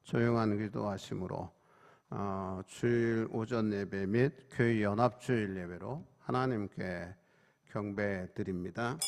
조용한 기도하심으로 주일 오전 예배 및 교회 연합주일 예배로 하나님께 경배 드립니다.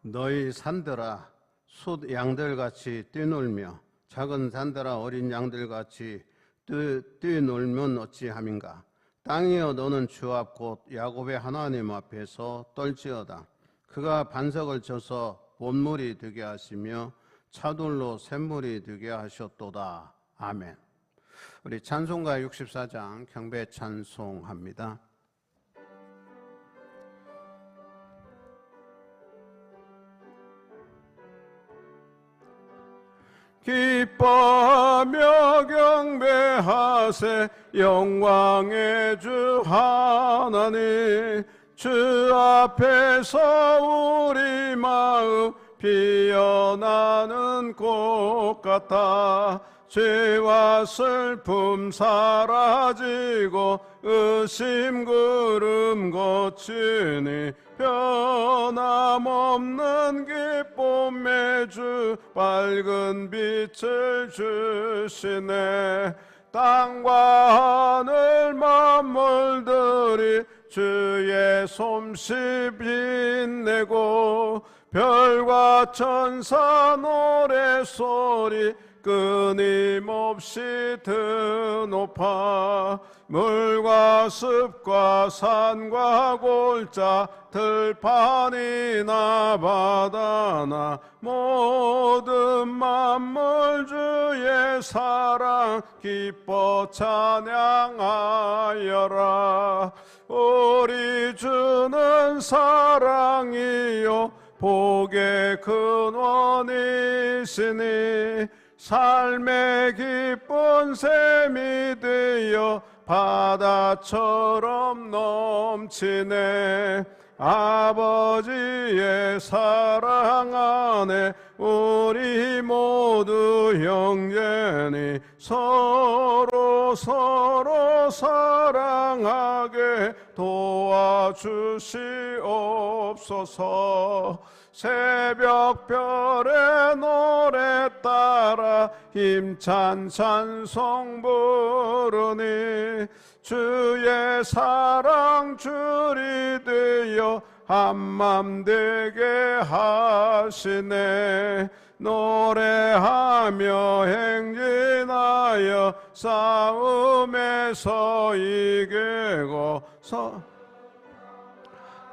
너희 산들아 숫 양들같이 뛰놀며 작은 산들아 어린 양들같이 뛰놀면 어찌함인가. 땅이여 너는 주 앞 곧 야곱의 하나님 앞에서 떨지어다. 그가 반석을 쳐서 본물이 되게 하시며 차돌로 샘물이 되게 하셨도다. 아멘. 우리 찬송가 64장 경배 찬송합니다. 기뻐하며 경배하세 영광의 주 하나님. 주 앞에서 우리 마음 피어나는 꽃 같아. 죄와 슬픔 사라지고 의심 구름 거치니 변함없는 기쁨의 주 밝은 빛을 주시네. 땅과 하늘 만물들이 주의 솜씨 빛내고 별과 천사 노래소리 끊임없이 드높아. 물과 습과 산과 골짜 들판이나 바다나 모든 만물 주의 사랑 기뻐 찬양하여라. 우리 주는 사랑이요 복의 근원이시니 삶의 기쁜 샘이 되어 바다처럼 넘치네. 아버지의 사랑 안에 우리 모두 형제니 서로 사랑하게 도와주시옵소서. 새벽별의 노래 따라 힘찬 찬송 부르니 주의 사랑 줄이 되어 한맘 되게 하시네. 노래하며 행진하여 싸움에서 이기고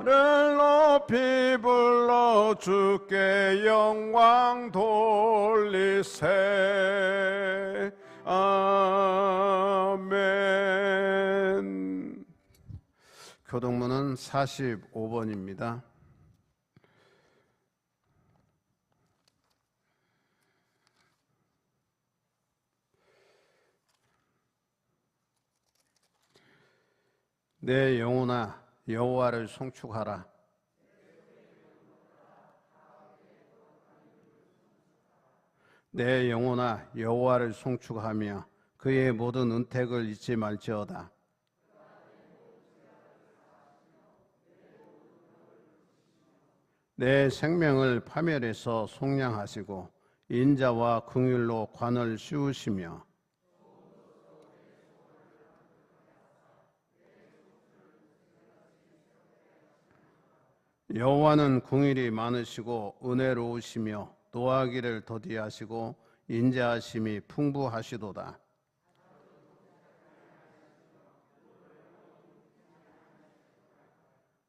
를 높이 불러 주께 영광 돌리세. 아멘. 교동문은 45번입니다. 내 영혼아 여호와를 송축하라. 내 영혼아 여호와를 송축하며 그의 모든 은택을 잊지 말지어다. 내 생명을 파멸해서 속량하시고 인자와 긍휼로 관을 씌우시며 여호와는 긍휼이 많으시고 은혜로우시며 노하기를 더디하시고 인자하심이 풍부하시도다.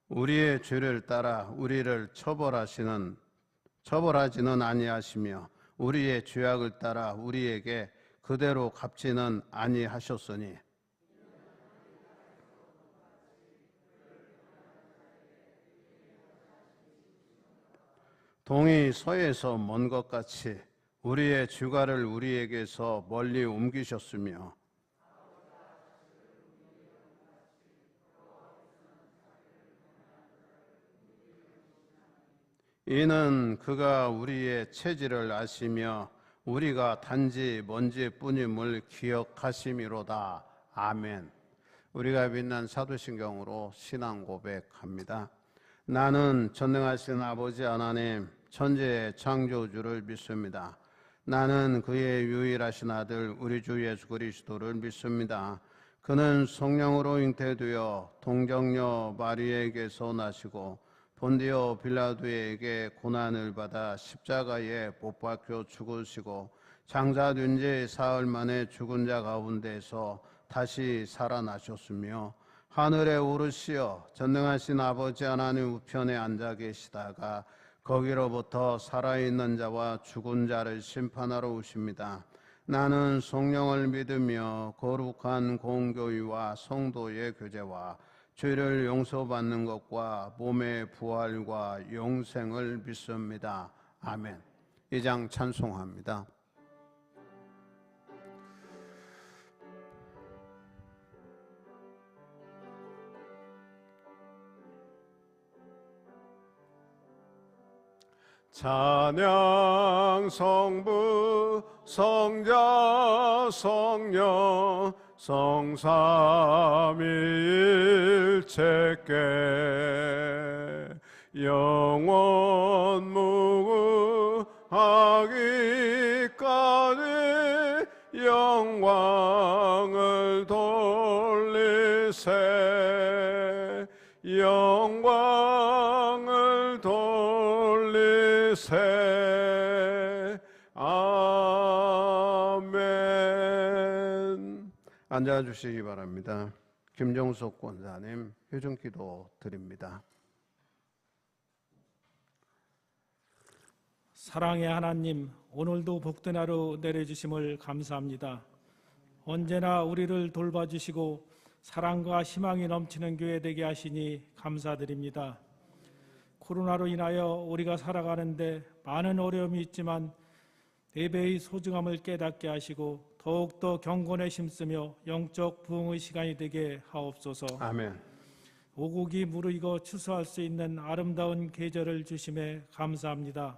우리의 죄를 따라 우리를 처벌하시는 처벌하지는 아니하시며 우리의 죄악을 따라 우리에게 그대로 갚지는 아니하셨으니 동이 서에서 먼 것 같이 우리의 주가를 우리에게서 멀리 옮기셨으며 이는 그가 우리의 체질을 아시며 우리가 단지 먼지뿐임을 기억하심이로다. 아멘. 우리가 빛난 사도신경으로 신앙 고백합니다. 나는 전능하신 아버지 하나님 천지의 창조주를 믿습니다. 나는 그의 유일하신 아들 우리 주 예수 그리스도를 믿습니다. 그는 성령으로 잉태되어 동정녀 마리에게서 나시고 본디오 빌라도에게 고난을 받아 십자가에 못 박혀 죽으시고 장사된 지 사흘 만에 죽은 자 가운데서 다시 살아나셨으며 하늘에 오르시어 전능하신 아버지 하나님 우편에 앉아 계시다가 거기로부터 살아있는 자와 죽은 자를 심판하러 오십니다. 나는 성령을 믿으며 거룩한 공교회와 성도의 교제와 죄를 용서받는 것과 몸의 부활과 영생을 믿습니다. 아멘. 이 장 찬송합니다. 찬양 성부 성자 성령 성삼위일체께 영원 무궁하기까지 영광을 돌리세 영광을 돌리세 아멘. 앉아주시기 바랍니다. 김정숙 권사님 효정기도 드립니다. 사랑의 하나님, 오늘도 복된 하루 내려주심을 감사합니다. 언제나 우리를 돌봐주시고 사랑과 희망이 넘치는 교회 되게 하시니 감사드립니다. 코로나로 인하여 우리가 살아가는데 많은 어려움이 있지만 예배의 소중함을 깨닫게 하시고 더욱더 경건에 힘쓰며 영적 부흥의 시간이 되게 하옵소서. 아멘. 오곡이 무르익어 추수할 수 있는 아름다운 계절을 주심에 감사합니다.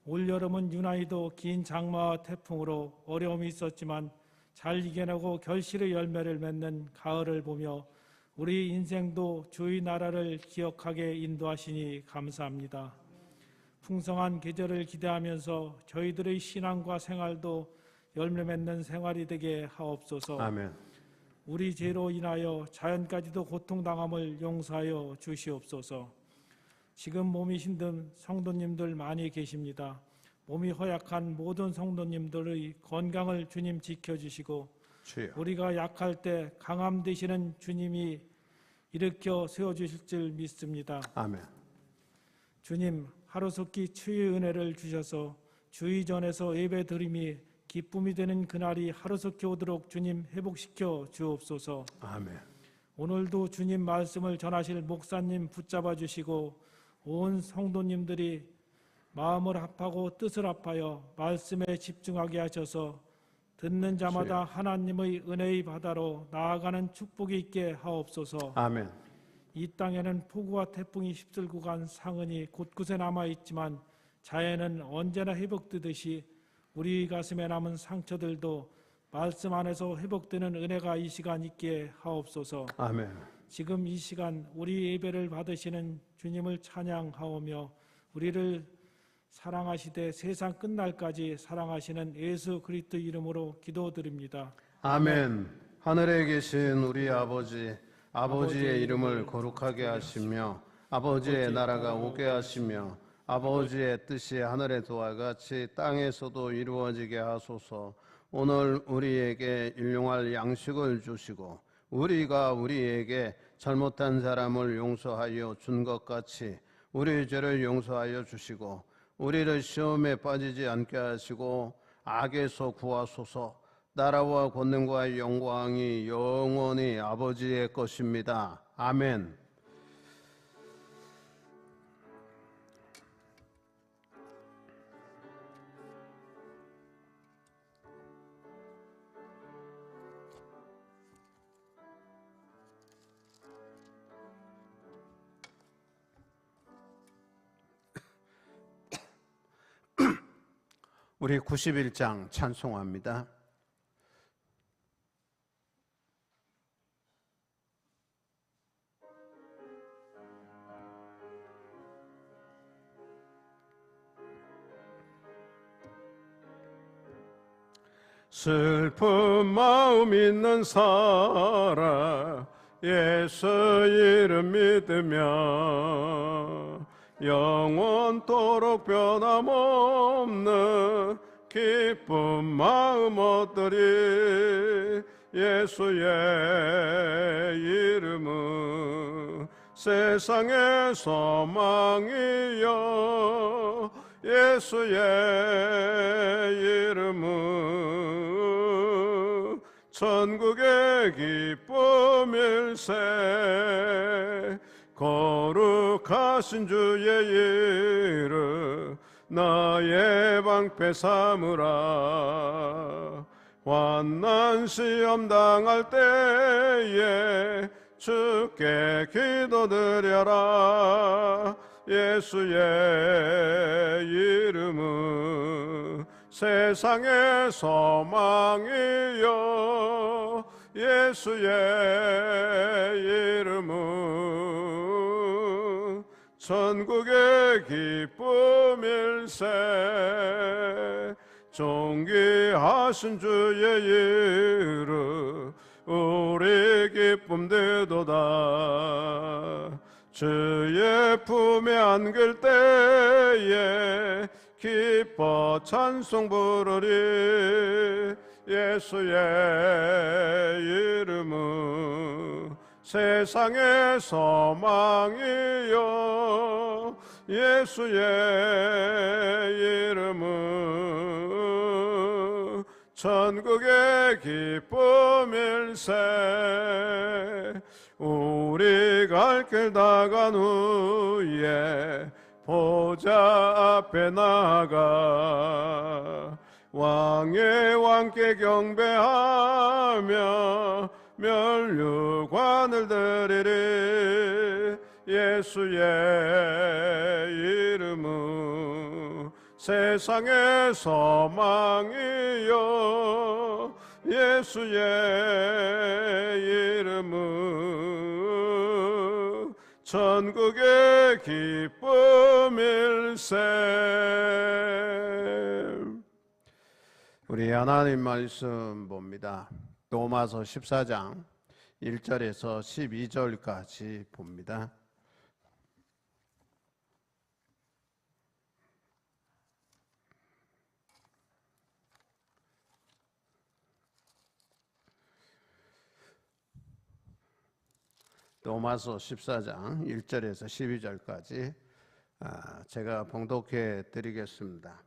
올여름은 유난히도 긴 장마와 태풍으로 어려움이 있었지만 잘 이겨내고 결실의 열매를 맺는 가을을 보며 우리 인생도 주의 나라를 기억하게 인도하시니 감사합니다. 풍성한 계절을 기대하면서 저희들의 신앙과 생활도 열매 맺는 생활이 되게 하옵소서. 아멘. 우리 죄로 인하여 자연까지도 고통당함을 용서하여 주시옵소서. 지금 몸이 힘든 성도님들 많이 계십니다. 몸이 허약한 모든 성도님들의 건강을 주님 지켜주시고 주여. 우리가 약할 때 강함 되시는 주님이 일으켜 세워주실 줄 믿습니다. 아멘. 주님, 하루속히 치유의 은혜를 주셔서 주의 전에서 예배 드림이 기쁨이 되는 그날이 하루속히 오도록 주님 회복시켜 주옵소서. 아멘. 오늘도 주님 말씀을 전하실 목사님 붙잡아 주시고 온 성도님들이 마음을 합하고 뜻을 합하여 말씀에 집중하게 하셔서 듣는 자마다 하나님의 은혜의 바다로 나아가는 축복이 있게 하옵소서. 아멘. 이 땅에는 폭우와 태풍이 휩쓸고 간 상흔이 곳곳에 남아있지만 자연은 언제나 회복되듯이 우리 가슴에 남은 상처들도 말씀 안에서 회복되는 은혜가 이 시간 있게 하옵소서. 아멘. 지금 이 시간 우리 예배를 받으시는 주님을 찬양하오며 우리를 사랑하시되 세상 끝날까지 사랑하시는 예수 그리스도 이름으로 기도드립니다. 아멘. 하늘에 계신 우리 아버지, 아버지의 이름을 거룩하게 하시며 아버지의 나라가 오게 하시며 아버지의 뜻이 하늘에서와 같이 땅에서도 이루어지게 하소서. 오늘 우리에게 일용할 양식을 주시고 우리가 우리에게 잘못한 사람을 용서하여 준 것 같이 우리 죄를 용서하여 주시고 우리를 시험에 빠지지 않게 하시고 악에서 구하소서. 나라와 권능과 영광이 영원히 아버지의 것입니다. 아멘. 우리 91장 찬송합니다. 슬픈 마음 있는 사람 예수 이름 믿으며 영원토록 변함없는 기쁜 마음 얻으리. 예수의 이름은 세상의 소망이요 예수의 이름은 천국의 기쁨일세. 거룩하신 주의 이름 나의 방패 삼으라. 환난 시험 당할 때에 주께 기도드려라. 예수의 이름은 세상의 소망이요 예수의 이름은 천국의 기쁨일세. 존귀하신 주의 이름 우리 기쁨 되도다. 주의 품에 안길 때에 기뻐 찬송 부르리. 예수의 이름은 세상의 소망이요 예수의 이름은 천국의 기쁨일세. 우리 갈 길 다 간 후에 보좌 앞에 나아가 왕의 왕께 경배하며 멸류관을 드리리. 예수의 이름은 세상의 소망이요 예수의 이름은 천국의 기쁨일세. 우리 하나님 말씀 봅니다. 로마서 14장 1절에서 12절까지 봅니다. 로마서 14장 1절에서 12절까지 제가 봉독해 드리겠습니다.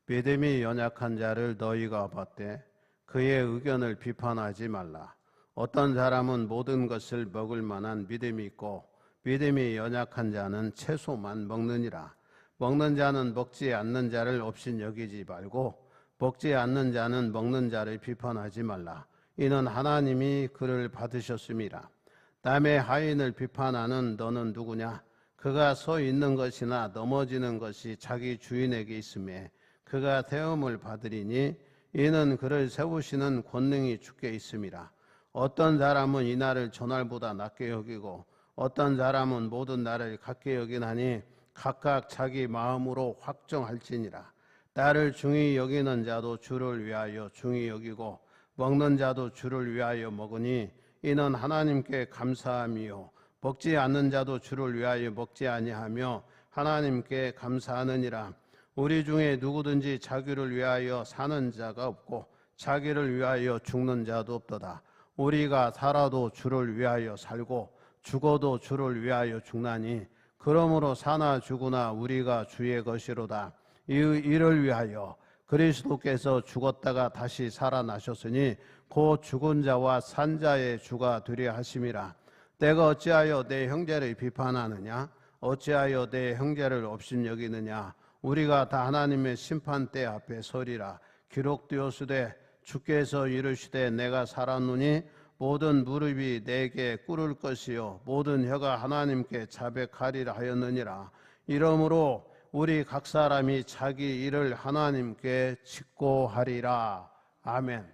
믿음이 연약한 자를 너희가 봤되 그의 의견을 비판하지 말라. 어떤 사람은 모든 것을 먹을 만한 믿음이 있고 믿음이 연약한 자는 채소만 먹느니라. 먹는 자는 먹지 않는 자를 없인 여기지 말고 먹지 않는 자는 먹는 자를 비판하지 말라. 이는 하나님이 그를 받으셨음이라. 남의 하인을 비판하는 너는 누구냐? 그가 서 있는 것이나 넘어지는 것이 자기 주인에게 있음에 그가 세움을 받으리니 이는 그를 세우시는 권능이 주께 있음이라. 어떤 사람은 이 날을 전날보다 낮게 여기고 어떤 사람은 모든 날을 같게 여기나니 각각 자기 마음으로 확정할지니라. 나를 중히 여기는 자도 주를 위하여 중히 여기고 먹는 자도 주를 위하여 먹으니 이는 하나님께 감사함이요 먹지 않는 자도 주를 위하여 먹지 아니하며 하나님께 감사하느니라. 우리 중에 누구든지 자기를 위하여 사는 자가 없고 자기를 위하여 죽는 자도 없도다. 우리가 살아도 주를 위하여 살고 죽어도 주를 위하여 죽나니 그러므로 사나 죽으나 우리가 주의 것이로다. 이를 위하여 그리스도께서 죽었다가 다시 살아나셨으니 곧 죽은 자와 산 자의 주가 되려 하심이라. 내가 어찌하여 내 형제를 비판하느냐? 어찌하여 내 형제를 업신여기느냐? 우리가 다 하나님의 심판대 앞에 서리라. 기록되었으되 주께서 이르시되 내가 살았노니 모든 무릎이 내게 꿇을 것이요 모든 혀가 하나님께 자백하리라 하였느니라. 이러므로 우리 각 사람이 자기 일을 하나님께 직고하리라. 아멘.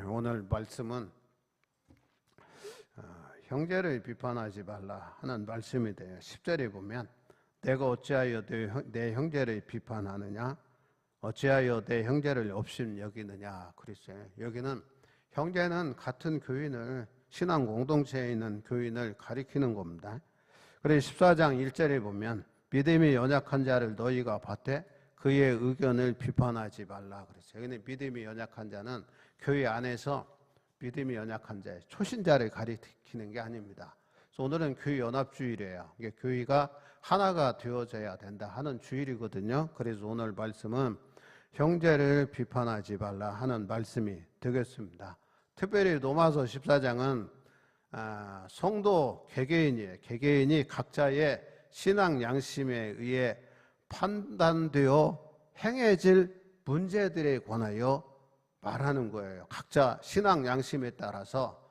오늘 말씀은 형제를 비판하지 말라 하는 말씀이 돼요. 10절에 보면 내가 어찌하여 내 형제를 비판하느냐? 어찌하여 내 형제를 업신여기느냐? 그랬어요. 여기는 형제는 같은 교인을, 신앙 공동체에 있는 교인을 가리키는 겁니다. 그래서 14장 1절에 보면 믿음이 연약한 자를 너희가 봤되 그의 의견을 비판하지 말라 그랬어요. 여기는 믿음이 연약한 자는 교회 안에서 믿음이 연약한 자의 초신자를 가리키는 게 아닙니다. 그래서 오늘은 교회 연합주일이에요. 이게 교회가 하나가 되어져야 된다 하는 주일이거든요. 그래서 오늘 말씀은 형제를 비판하지 말라 하는 말씀이 되겠습니다. 특별히 로마서 14장은 성도 개개인이에요. 개개인이 각자의 신앙 양심에 의해 판단되어 행해질 문제들에 관하여 말하는 거예요. 각자 신앙 양심에 따라서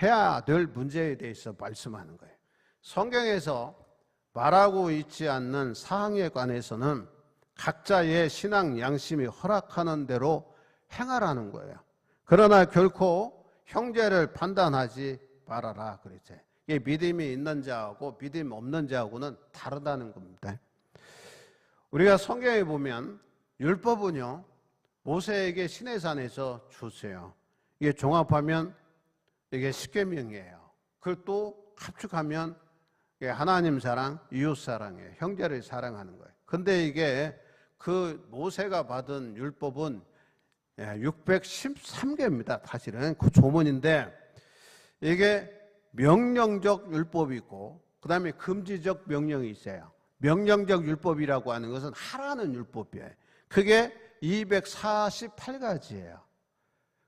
해야 될 문제에 대해서 말씀하는 거예요. 성경에서 말하고 있지 않는 사항에 관해서는 각자의 신앙 양심이 허락하는 대로 행하라는 거예요. 그러나 결코 형제를 판단하지 말아라 그랬죠. 이게 믿음이 있는 자하고 믿음 없는 자하고는 다르다는 겁니다. 우리가 성경에 보면 율법은요, 모세에게 시내산에서 줬어요. 이게 종합하면 이게 십계명이에요. 그걸 또 합축하면 하나님 사랑, 이웃 사랑이에요. 형제를 사랑하는 거예요. 근데 이게 그 모세가 받은 율법은 613개입니다. 사실은 그 조문인데 이게 명령적 율법이 있고 그 다음에 금지적 명령이 있어요. 명령적 율법이라고 하는 것은 하라는 율법이에요. 그게 248가지예요.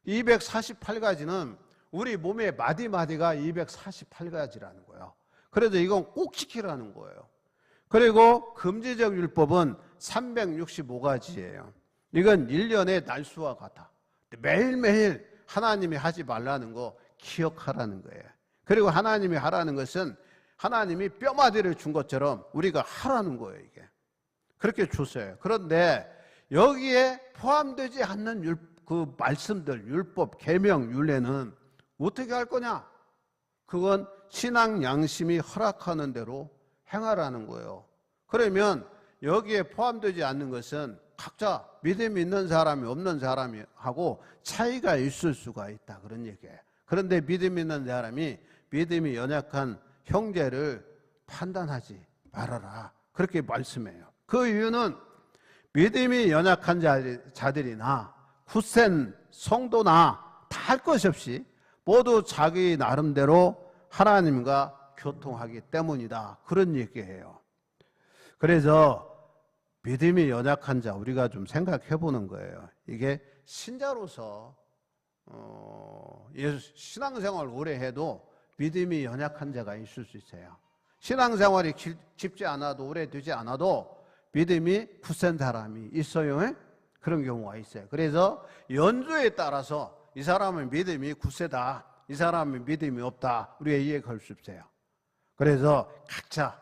248가지는 우리 몸의 마디마디가 248가지라는 거예요. 그래서 이건 꼭 지키라는 거예요. 그리고 금지적 율법은 365가지예요. 이건 1년의 날수와 같아. 매일매일 하나님이 하지 말라는 거 기억하라는 거예요. 그리고 하나님이 하라는 것은 하나님이 뼈마디를 준 것처럼 우리가 하라는 거예요. 이게 그렇게 줬어요. 그런데 여기에 포함되지 않는 그 말씀들, 율법, 계명, 율례는 어떻게 할 거냐? 그건 신앙 양심이 허락하는 대로 행하라는 거예요. 그러면 여기에 포함되지 않는 것은 각자 믿음이 있는 사람이 없는 사람이 하고 차이가 있을 수가 있다 그런 얘기예요. 그런데 믿음이 있는 사람이 믿음이 연약한 형제를 판단하지 말아라 그렇게 말씀해요. 그 이유는 믿음이 연약한 자들이나 굳센 성도나 다 할 것이 없이 모두 자기 나름대로 하나님과 교통하기 때문이다 그런 얘기예요. 그래서 믿음이 연약한 자 우리가 좀 생각해 보는 거예요. 이게 신자로서 신앙생활 오래 해도 믿음이 연약한 자가 있을 수 있어요. 신앙생활이 깊지 않아도 오래되지 않아도 믿음이 굳센 사람이 있어요. 그런 경우가 있어요. 그래서 연조에 따라서 이 사람은 믿음이 굳세다, 이 사람은 믿음이 없다 우리가 이해할 수 있어요. 그래서 각자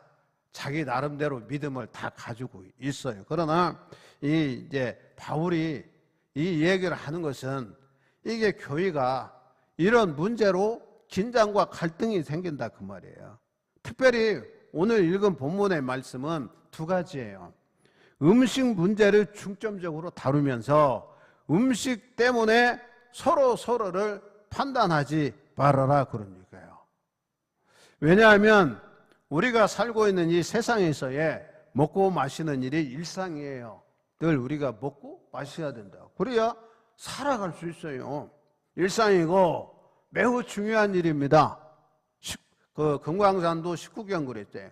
자기 나름대로 믿음을 다 가지고 있어요. 그러나 이제 바울이 이 얘기를 하는 것은 이게 교회가 이런 문제로 긴장과 갈등이 생긴다 그 말이에요. 특별히 오늘 읽은 본문의 말씀은 두 가지예요. 음식 문제를 중점적으로 다루면서 음식 때문에 서로를 판단하지 말아라 그런 얘기예요. 왜냐하면 우리가 살고 있는 이 세상에서의 먹고 마시는 일이 일상이에요. 늘 우리가 먹고 마셔야 된다. 그래야 살아갈 수 있어요. 일상이고 매우 중요한 일입니다. 그 금강산도 19경 그랬대.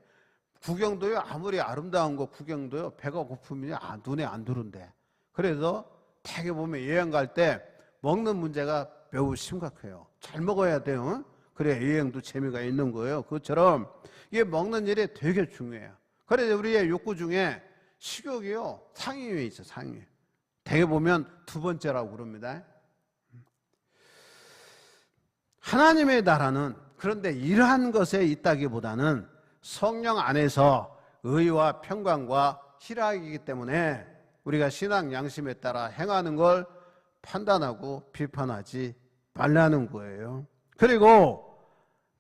구경도요, 아무리 아름다운 거 구경도요, 배가 고프면 눈에 안 들어온대. 그래서 대개 보면 여행 갈 때 먹는 문제가 매우 심각해요. 잘 먹어야 돼요. 그래야 여행도 재미가 있는 거예요. 그것처럼 이게 먹는 일이 되게 중요해요. 그래서 우리의 욕구 중에 식욕이요, 상위에 있어, 상위에. 대개 보면 두 번째라고 그럽니다. 하나님의 나라는 그런데 이러한 것에 있다기보다는 성령 안에서 의와 평강과 희락이기 때문에 우리가 신앙 양심에 따라 행하는 걸 판단하고 비판하지 말라는 거예요. 그리고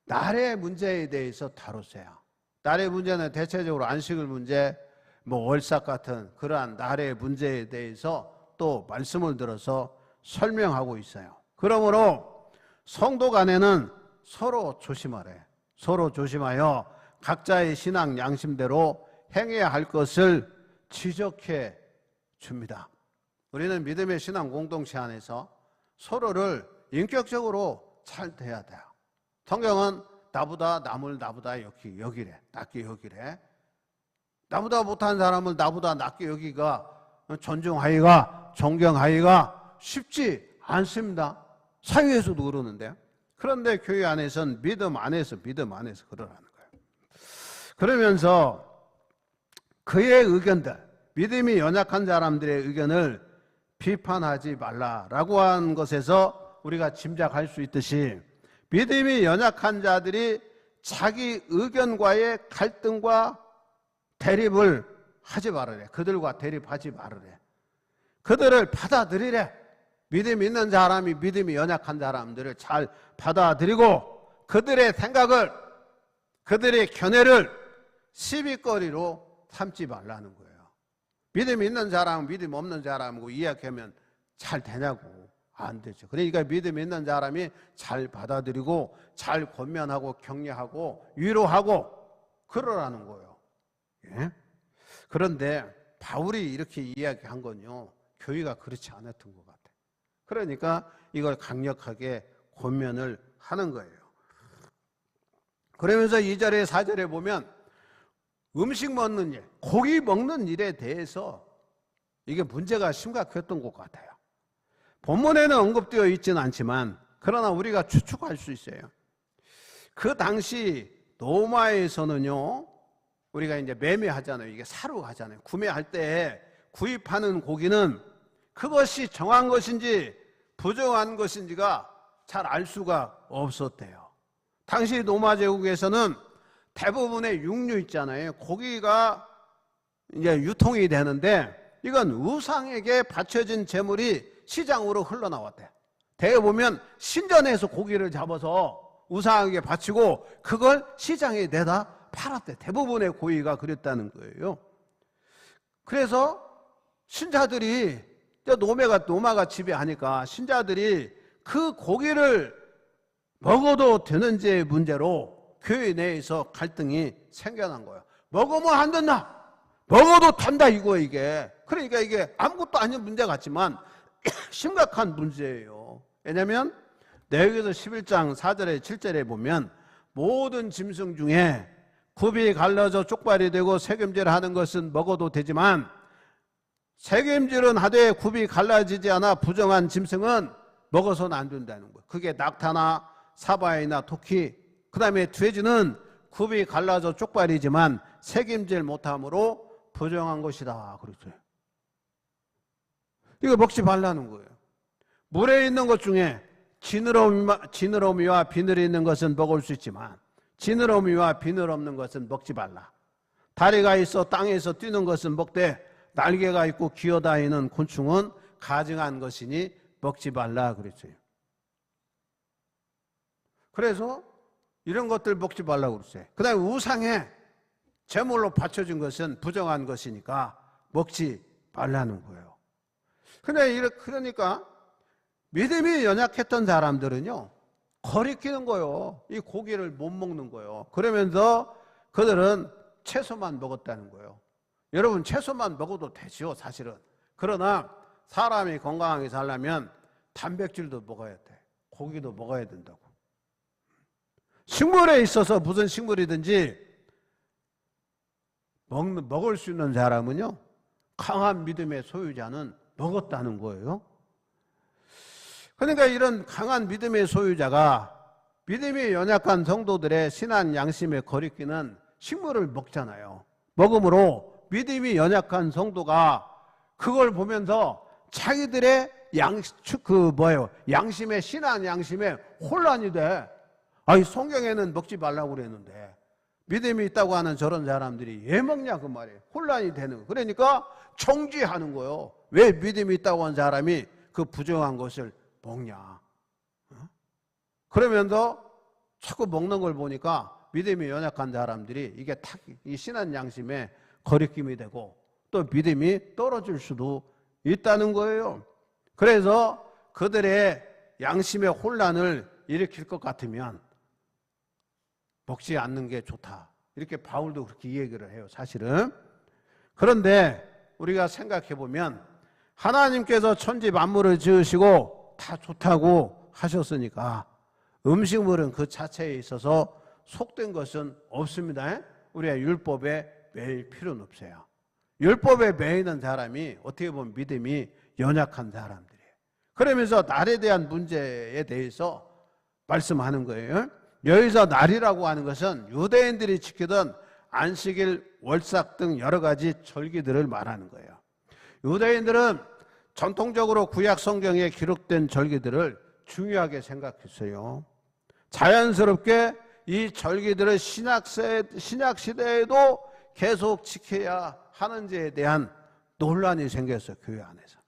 날의 문제에 대해서 다루세요. 날의 문제는 대체적으로 안식일 문제, 월삭 같은 그러한 날의 문제에 대해서 또 말씀을 들어서 설명하고 있어요. 그러므로 성도 간에는 서로 조심하래. 서로 조심하여 각자의 신앙 양심대로 행해야 할 것을 지적해 줍니다. 우리는 믿음의 신앙 공동체 안에서 서로를 인격적으로 잘 대해야 돼요. 성경은 남을 나보다 여기래. 낮게 여기래. 나보다 못한 사람을 나보다 낮게 여기가 존중하기가 존경하기가 쉽지 않습니다. 사회에서도 그러는데. 그런데 교회 안에서는 믿음 안에서 그러라는 거예요. 그러면서 그의 의견들, 믿음이 연약한 사람들의 의견을 비판하지 말라라고 한 것에서 우리가 짐작할 수 있듯이 믿음이 연약한 자들이 자기 의견과의 갈등과 대립을 하지 말으래. 그들과 대립하지 말으래. 그들을 받아들이래. 믿음이 있는 사람이 믿음이 연약한 사람들을 잘 받아들이고 그들의 생각을, 그들의 견해를 시비거리로 삼지 말라는 거예요. 믿음이 있는 사람, 믿음 없는 사람하고 이야기하면 잘 되냐고. 안 되죠. 그러니까 믿음이 있는 사람이 잘 받아들이고 잘 권면하고 격려하고 위로하고 그러라는 거예요. 예? 그런데 바울이 이렇게 이야기한 건요, 교회가 그렇지 않았던 것 같아요. 그러니까 이걸 강력하게 권면을 하는 거예요. 그러면서 2절에 4절에 보면 음식 먹는 일, 고기 먹는 일에 대해서 이게 문제가 심각했던 것 같아요. 본문에는 언급되어 있지는 않지만 그러나 우리가 추측할 수 있어요. 그 당시 로마에서는요, 우리가 이제 매매하잖아요. 이게 사러 가잖아요. 구매할 때 구입하는 고기는 그것이 정한 것인지 부정한 것인지가 잘 알 수가 없었대요. 당시 로마 제국에서는 대부분의 육류 있잖아요. 고기가 이제 유통이 되는데 이건 우상에게 바쳐진 재물이 시장으로 흘러나왔대. 대개 보면 신전에서 고기를 잡아서 우상에게 바치고 그걸 시장에 내다 팔았대. 대부분의 고기가 그랬다는 거예요. 그래서 신자들이 노마가 지배하니까 신자들이 그 고기를 먹어도 되는지의 문제로 교회 내에서 갈등이 생겨난 거예요. 먹으면 안 된다. 먹어도 된다 이거 이게. 그러니까 이게 아무것도 아닌 문제 같지만 심각한 문제예요. 왜냐하면 레위기서 11장 4절에 7절에 보면 모든 짐승 중에 굽이 갈라져 쪽발이 되고 새김질하는 것은 먹어도 되지만 새김질은 하되 굽이 갈라지지 않아 부정한 짐승은 먹어서는 안 된다는 거예요. 그게 낙타나 사바이나 토끼, 그 다음에 돼지는 굽이 갈라져 쪽발이지만 새김질 못함으로 부정한 것이다 그랬어요. 이거 먹지 말라는 거예요. 물에 있는 것 중에 지느러미와 비늘이 있는 것은 먹을 수 있지만 지느러미와 비늘 없는 것은 먹지 말라. 다리가 있어 땅에서 뛰는 것은 먹되 날개가 있고 기어다니는 곤충은 가증한 것이니 먹지 말라 그랬어요. 그래서 이런 것들 먹지 말라고 그랬어요. 그 다음에 우상에 제물로 바쳐진 것은 부정한 것이니까 먹지 말라는 거예요. 그러니까 믿음이 연약했던 사람들은요, 거리끼는 거예요. 이 고기를 못 먹는 거예요. 그러면서 그들은 채소만 먹었다는 거예요. 여러분, 채소만 먹어도 되죠, 사실은. 그러나 사람이 건강하게 살려면 단백질도 먹어야 돼. 고기도 먹어야 된다고. 식물에 있어서 무슨 식물이든지 먹을 수 있는 사람은요, 강한 믿음의 소유자는 먹었다는 거예요. 그러니까 이런 강한 믿음의 소유자가 믿음이 연약한 성도들의 신앙 양심에 거리끼는 식물을 먹잖아요. 먹음으로 믿음이 연약한 성도가 그걸 보면서 자기들의 양심의, 신앙 양심에 혼란이 돼. 아니, 성경에는 먹지 말라고 그랬는데 믿음이 있다고 하는 저런 사람들이 왜 먹냐 그 말이에요. 혼란이 되는 거예요. 그러니까 정죄하는 거예요. 왜 믿음이 있다고 하는 사람이 그 부정한 것을 먹냐. 그러면서 자꾸 먹는 걸 보니까 믿음이 연약한 사람들이 이게 탁 이 신앙 양심에 거리낌이 되고 또 믿음이 떨어질 수도 있다는 거예요. 그래서 그들의 양심의 혼란을 일으킬 것 같으면 먹지 않는 게 좋다. 이렇게 바울도 그렇게 얘기를 해요, 사실은. 그런데 우리가 생각해 보면 하나님께서 천지 만물을 지으시고 다 좋다고 하셨으니까 음식물은 그 자체에 있어서 속된 것은 없습니다. 우리가 율법에 매일 필요는 없어요. 율법에 매이는 사람이 어떻게 보면 믿음이 연약한 사람들이에요. 그러면서 날에 대한 문제에 대해서 말씀하는 거예요. 여기서 날이라고 하는 것은 유대인들이 지키던 안식일, 월삭 등 여러 가지 절기들을 말하는 거예요. 유대인들은 전통적으로 구약 성경에 기록된 절기들을 중요하게 생각했어요. 자연스럽게 이 절기들을 신약 시대에도 계속 지켜야 하는지에 대한 논란이 생겼어요, 교회 안에서.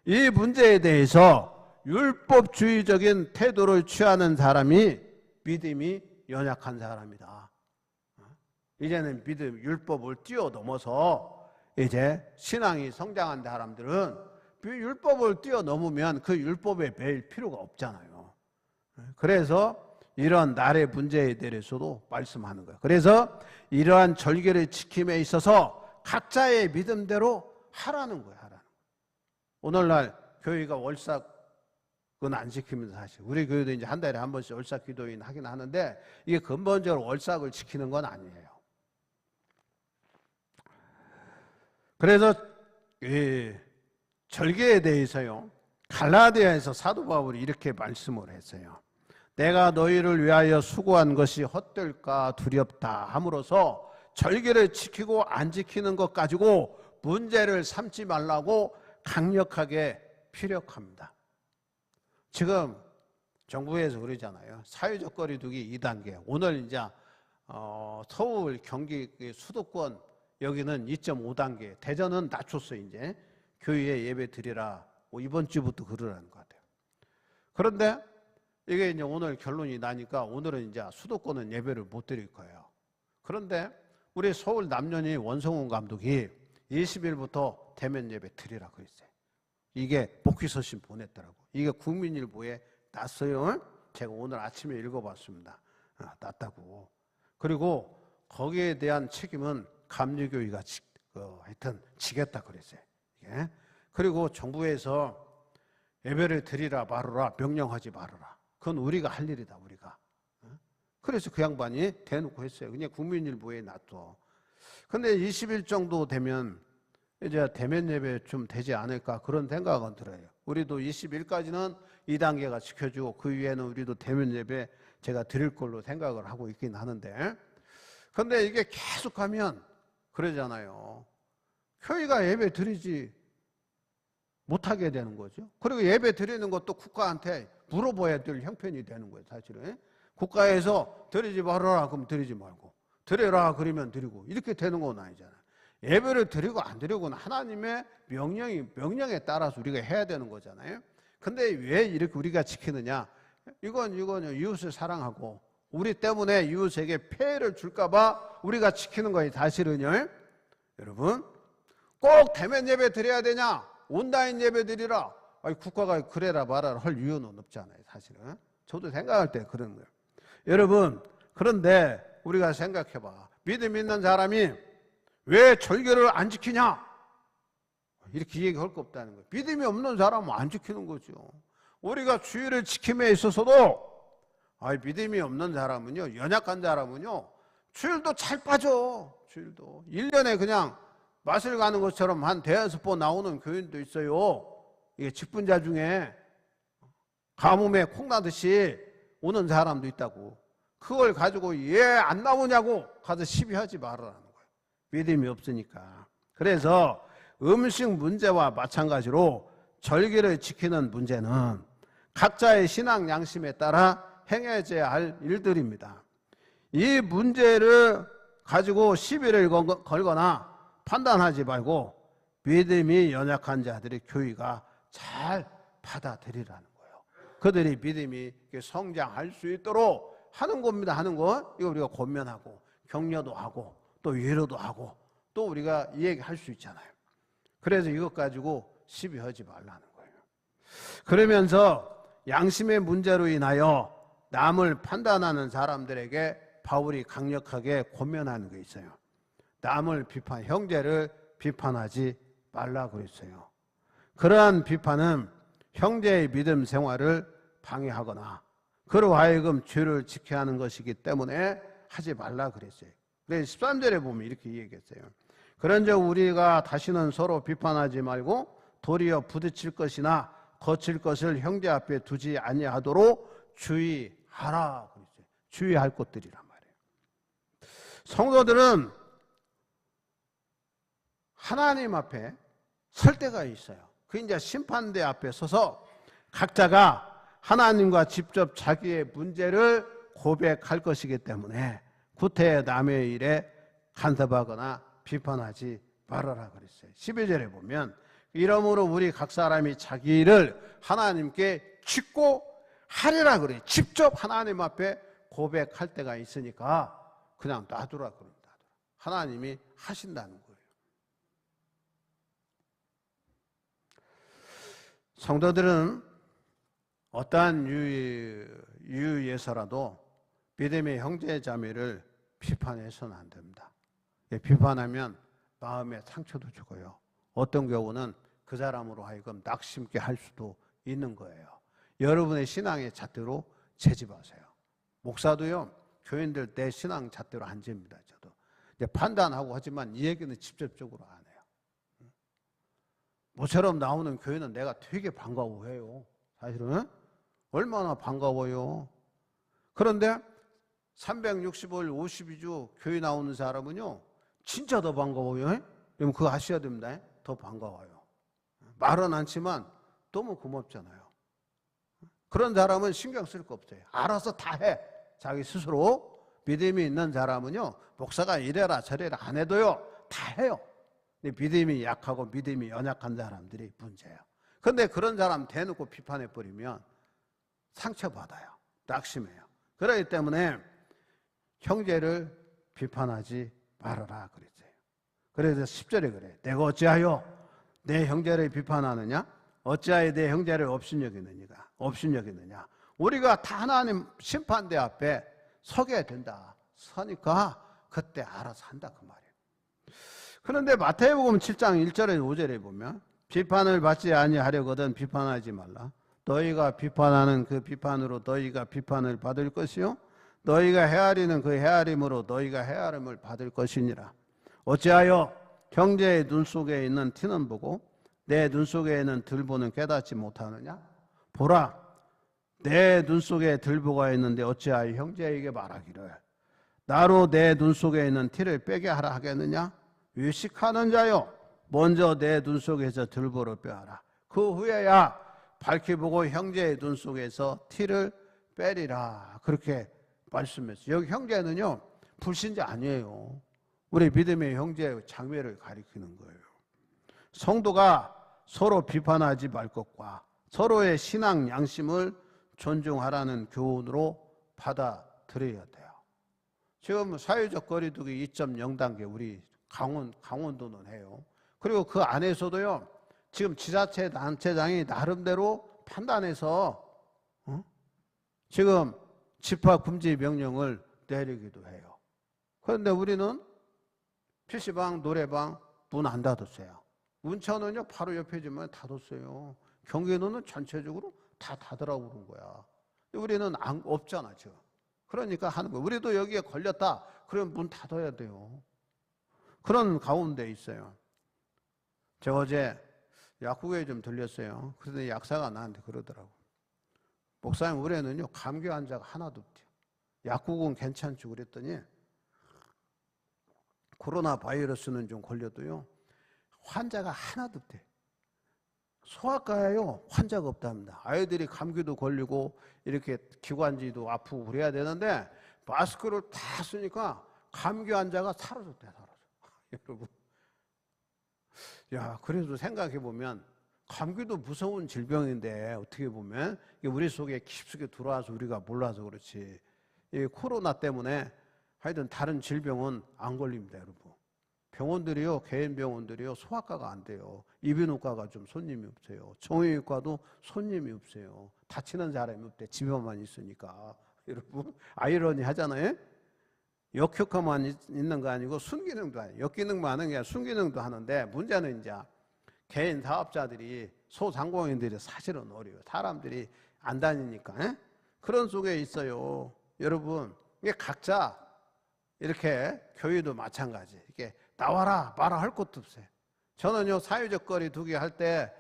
이 문제에 대해서 율법주의적인 태도를 취하는 사람이 믿음이 연약한 사람이다. 이제는 율법을 뛰어넘어서 이제 신앙이 성장한 사람들은 율법을 뛰어넘으면 그 율법에 매일 필요가 없잖아요. 그래서 이런 날의 문제에 대해서도 말씀하는 거예요. 그래서 이러한 절기를 지킴에 있어서 각자의 믿음대로 하라는 거예요. 오늘날 교회가 월삭은 안 지킵니다, 사실. 우리 교회도 이제 한 달에 한 번씩 월삭 기도인 하긴 하는데 이게 근본적으로 월삭을 지키는 건 아니에요. 그래서 이 절기에 대해서요, 갈라디아에서 사도 바울이 이렇게 말씀을 했어요. 내가 너희를 위하여 수고한 것이 헛될까 두렵다 함으로써 절기를 지키고 안 지키는 것 가지고 문제를 삼지 말라고 강력하게 피력합니다. 지금 정부에서 그러잖아요. 사회적 거리두기 2단계. 오늘 이제 서울, 경기 수도권 여기는 2.5단계. 대전은 낮췄어요. 이제 교회에 예배 드리라. 이번 주부터 그러라는 것 같아요. 그런데 이게 이제 오늘 결론이 나니까 오늘은 이제 수도권은 예배를 못 드릴 거예요. 그런데 우리 서울 남년이 원성훈 감독이 20일부터 대면 예배 드리라 그랬어요. 이게 복귀서신 보냈더라고. 이게 국민일보에 났어요. 제가 오늘 아침에 읽어봤습니다. 났다고. 그리고 거기에 대한 책임은 감리교회가 하여튼 지겠다 그랬어요. 예? 그리고 정부에서 예배를 드리라 말아라, 명령하지 말아라. 그건 우리가 할 일이다, 우리가. 그래서 그 양반이 대놓고 했어요. 그냥 국민일보에 놔둬. 근데 20일 정도 되면 이제 대면 예배 좀 되지 않을까 그런 생각은 들어요. 우리도 20일까지는 2단계가 지켜주고 그 위에는 우리도 대면 예배 제가 드릴 걸로 생각을 하고 있긴 하는데, 근데 이게 계속하면 그러잖아요. 교회가 예배 드리지 못하게 되는 거죠. 그리고 예배 드리는 것도 국가한테 물어봐야 될 형편이 되는 거예요, 사실은. 국가에서 드리지 말아라 그러면 드리지 말고, 드려라 그러면 드리고, 이렇게 되는 건 아니잖아요. 예배를 드리고 안 드리고는 하나님의 명령에 따라서 우리가 해야 되는 거잖아요. 근데 왜 이렇게 우리가 지키느냐? 이건 이웃을 사랑하고 우리 때문에 이웃에게 폐해를 줄까봐 우리가 지키는 거예요, 사실은요. 여러분, 꼭 대면 예배 드려야 되냐? 온라인 예배 드리라. 아니, 국가가 그래라 말아라 할 이유는 없잖아요, 사실은. 저도 생각할 때 그런 거예요. 여러분, 그런데 우리가 생각해봐. 믿음 있는 사람이 왜 절개를 안 지키냐? 이렇게 얘기할 거 없다는 거예요. 믿음이 없는 사람은 안 지키는 거죠. 우리가 주의를 지킴에 있어서도 믿음이 없는 사람은요, 연약한 사람은요, 주일도 잘 빠져. 주일도 1년에 그냥 맛을 가는 것처럼 한 대여섯 번 나오는 교인도 있어요. 이게 직분자 중에 가뭄에 콩나듯이 오는 사람도 있다고. 그걸 가지고 얘 안 나오냐고 가서 시비하지 말으라는 거예요. 믿음이 없으니까. 그래서 음식 문제와 마찬가지로 절기를 지키는 문제는 각자의 신앙 양심에 따라 행해져야 할 일들입니다. 이 문제를 가지고 시비를 걸거나 판단하지 말고 믿음이 연약한 자들의 교회가 잘 받아들이라는 거예요. 그들이 믿음이 성장할 수 있도록 하는 겁니다. 하는 거. 이거 우리가 권면하고 격려도 하고 또 위로도 하고 또 우리가 이 얘기 할 수 있잖아요. 그래서 이것 가지고 시비하지 말라는 거예요. 그러면서 양심의 문제로 인하여 남을 판단하는 사람들에게 바울이 강력하게 권면하는 게 있어요. 남을 형제를 비판하지 말라 그랬어요. 그러한 비판은 형제의 믿음 생활을 방해하거나 그로 하여금 죄를 지켜야 하는 것이기 때문에 하지 말라 그랬어요. 그래서 13절에 보면 이렇게 얘기했어요. 그런즉 우리가 다시는 서로 비판하지 말고 도리어 부딪힐 것이나 거칠 것을 형제 앞에 두지 아니하도록 주의하라 그랬어요. 주의할 것들이란 말이에요. 성도들은 하나님 앞에 설 때가 있어요. 그 이제 심판대 앞에 서서 각자가 하나님과 직접 자기의 문제를 고백할 것이기 때문에 구태 남의 일에 간섭하거나 비판하지 말아라 그랬어요. 12절에 보면 이러므로 우리 각 사람이 자기 일을 하나님께 짓고 하리라 그래요. 직접 하나님 앞에 고백할 때가 있으니까 그냥 놔두라 그럽니다. 하나님이 하신다는 거예요. 성도들은 어떠한 이유에서라도 믿음의 형제 자매를 비판해서는 안 됩니다. 비판하면 마음에 상처도 주고요. 어떤 경우는 그 사람으로 하여금 낙심케 할 수도 있는 거예요. 여러분의 신앙의 잣대로 채집하세요. 목사도요, 교인들 내 신앙 잣대로 안 잽니다. 저도 이제 판단하고 하지만 이 얘기는 직접적으로 안 해요. 모처럼 나오는 교인은 내가 되게 반가워해요. 사실은 얼마나 반가워요. 그런데 365일 52주 교회 나오는 사람은요, 진짜 더 반가워요. 여러분 그거 아셔야 됩니다. 더 반가워요. 말은 않지만 너무 고맙잖아요. 그런 사람은 신경 쓸 거 없어요. 알아서 다 해. 자기 스스로. 믿음이 있는 사람은요, 목사가 이래라 저래라 안 해도요, 다 해요. 근데 믿음이 약하고 믿음이 연약한 사람들이 문제예요. 그런데 그런 사람 대놓고 비판해버리면 상처받아요. 낙심해요. 그렇기 때문에 형제를 비판하지 말아라 그랬어요. 그래서 10절에 그래. 내가 어찌하여 내 형제를 비판하느냐? 어찌하여 내 형제를 업신여기느냐? 우리가 다 하나님 심판대 앞에 서게 된다. 서니까 그때 알아서 한다 그 말이에요. 그런데 마태복음 7장 1절에 5절에 보면 비판을 받지 아니하려거든 비판하지 말라. 너희가 비판하는 그 비판으로 너희가 비판을 받을 것이요 너희가 헤아리는 그 헤아림으로 너희가 헤아림을 받을 것이니라. 어찌하여 형제의 눈 속에 있는 티는 보고 내 눈 속에 있는 들보는 깨닫지 못하느냐? 보라, 내 눈 속에 들보가 있는데 어찌하여 형제에게 말하기를 나로 내 눈 속에 있는 티를 빼게 하라 하겠느냐? 의식하는 자요, 먼저 내 눈 속에서 들보를 빼하라. 그 후에야 밝히 보고 형제의 눈 속에서 티를 빼리라. 그렇게 말씀했어요. 여기 형제는요, 불신자 아니에요. 우리 믿음의 형제 장애를 가리키는 거예요. 성도가 서로 비판하지 말 것과 서로의 신앙 양심을 존중하라는 교훈으로 받아들여야 돼요. 지금 사회적 거리두기 2.0단계 우리 강원도는 해요. 그리고 그 안에서도요, 지금 지자체 단체장이 나름대로 판단해서 지금 집합 금지 명령을 내리기도 해요. 그런데 우리는 PC방, 노래방 문 안 닫았어요. 운천은요 바로 옆에 지면 닫았어요. 경기도는 전체적으로 다 닫으라고 그런 거야. 우리는 없잖아 지금. 그러니까 하는 거예요. 우리도 여기에 걸렸다. 그러면 문 닫아야 돼요. 그런 가운데 있어요. 제가 어제 약국에 좀 들렸어요. 그랬더니 약사가 나한테 그러더라고. 목사님, 올해는요 감기 환자가 하나도 없대요. 약국은 괜찮죠. 그랬더니 코로나 바이러스는 좀 걸려도요 환자가 하나도 없대. 소아과에요 환자가 없답니다. 아이들이 감기도 걸리고 이렇게 기관지도 아프고 그래야 되는데 마스크를 다 쓰니까 감기 환자가 사라졌대. 여러분, 야, 그래도 생각해 보면 감기도 무서운 질병인데 어떻게 보면 이게 우리 속에 깊숙이 들어와서 우리가 몰라서 그렇지, 이 코로나 때문에 하여튼 다른 질병은 안 걸립니다. 여러분, 병원들이요, 개인 병원들이요 소아과가 안 돼요. 이비인후과가 좀 손님이 없어요. 정형외과도 손님이 없어요. 다치는 사람이 없대. 집에만 있으니까. 여러분, 아이러니 하잖아요. 역효과만 있는 거 아니고 순기능도 아니에요. 역기능만 하는 게 아니라 순기능도 하는데, 문제는 이제 개인 사업자들이, 소상공인들이 사실은 어려워요. 사람들이 안 다니니까. 에? 그런 속에 있어요. 여러분, 이게 각자 이렇게 교회도 마찬가지. 이렇게 나와라 마라 할 것도 없어요. 저는요 사회적 거리 두기 할 때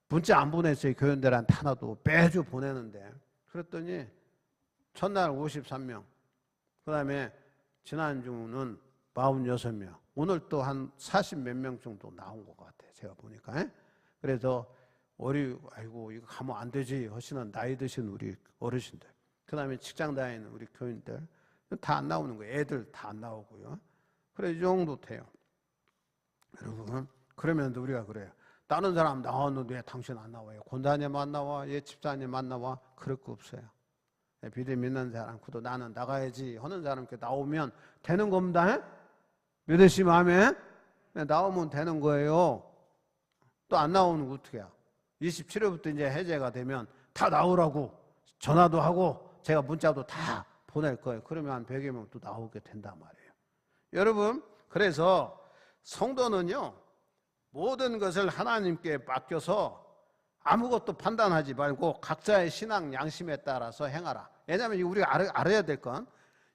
문자 안 보냈어요. 교인들한테 하나도. 매주 보내는데, 그랬더니 첫날 53명, 그 다음에 지난주는 46명, 오늘 또 한 40 몇 명 정도 나온 것 같아요. 제가 보니까. 그래서 아이고 이거 가면 안 되지 하시는 나이 드신 우리 어르신들, 그 다음에 직장 다니는 우리 교인들 다 안 나오는 거예요. 애들 다 안 나오고요. 그래, 이 정도 돼요. 여러분, 그러면 우리가 그래요. 다른 사람 나왔는데 왜 당신 안 나와요? 권사님 안 나와? 얘 집사님 안 나와? 그럴 거 없어요. 믿음 믿는 사람, 그도 나는 나가야지 하는 사람 이렇게 나오면 되는 겁니다. 믿으시면 아멘. 나오면 되는 거예요. 또 안 나오는 거 어떻게 해요? 27일부터 이제 해제가 되면 다 나오라고 전화도 하고 제가 문자도 다 보낼 거예요. 그러면 한 100여 명 또 나오게 된단 말이에요. 여러분, 그래서 성도는요 모든 것을 하나님께 맡겨서 아무것도 판단하지 말고 각자의 신앙 양심에 따라서 행하라. 왜냐하면 우리가 알아야 될 건,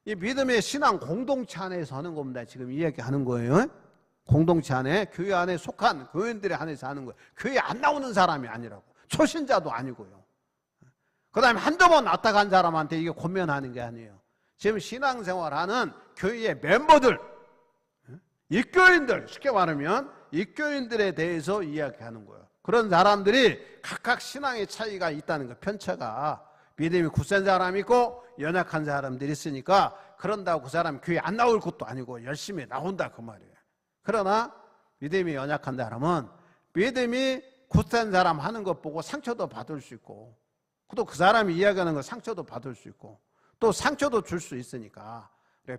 이 믿음의 신앙 공동체 안에서 하는 겁니다. 지금 이야기하는 거예요. 공동체 안에, 교회 안에 속한 교인들의 안에서 하는 거예요. 교회 안 나오는 사람이 아니라고. 초신자도 아니고요. 그 다음에 한두 번 왔다 간 사람한테 이게 권면하는 게 아니에요. 지금 신앙생활하는 교회의 멤버들, 입교인들, 쉽게 말하면 입교인들에 대해서 이야기하는 거예요. 그런 사람들이 각각 신앙의 차이가 있다는 거. 편차가, 믿음이 굳센 사람이 있고 연약한 사람들이 있으니까, 그런다고 그 사람이 교회 안 나올 것도 아니고 열심히 나온다 그 말이에요. 그러나 믿음이 연약한 사람은 믿음이 굳센 사람 하는 것 보고 상처도 받을 수 있고, 또 그 사람이 이야기하는 거 상처도 받을 수 있고, 또 상처도 줄 수 있으니까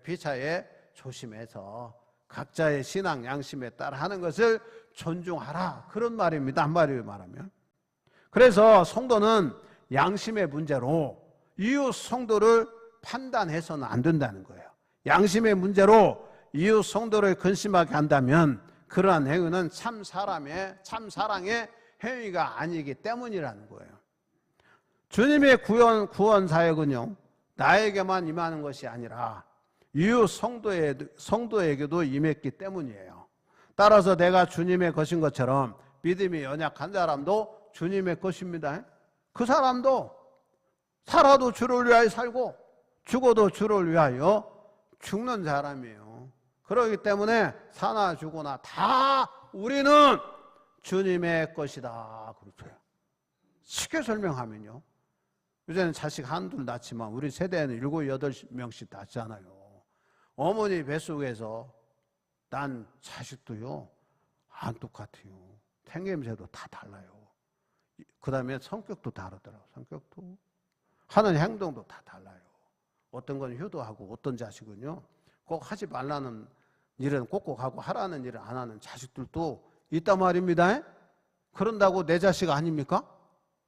피차에 조심해서 각자의 신앙 양심에 따라 하는 것을 존중하라, 그런 말입니다. 한마디로 말하면. 그래서 성도는 양심의 문제로 이웃 성도를 판단해서는 안 된다는 거예요. 양심의 문제로 이웃 성도를 근심하게 한다면 그러한 행위는 참 사랑의 행위가 아니기 때문이라는 거예요. 주님의 구원 사역은요 나에게만 임하는 것이 아니라 이웃 성도에게도 임했기 때문이에요. 따라서 내가 주님의 것인 것처럼 믿음이 연약한 사람도 주님의 것입니다. 그 사람도 살아도 주를 위하여 살고 죽어도 주를 위하여 죽는 사람이에요. 그렇기 때문에 사나 죽으나 다 우리는 주님의 것이다. 그렇죠. 쉽게 설명하면요, 요새는 자식 한둘 낳지만 우리 세대에는 7, 8명씩 낳잖아요. 어머니 뱃속에서 난 자식도요 안 똑같아요. 생김새도 다 달라요. 그 다음에 성격도 다르더라고요. 성격도, 하는 행동도 다 달라요. 어떤 건 효도하고 어떤 자식은요 꼭 하지 말라는 일은 꼭꼭 하고 하라는 일을 안 하는 자식들도 있단 말입니다. 그런다고 내 자식 아닙니까?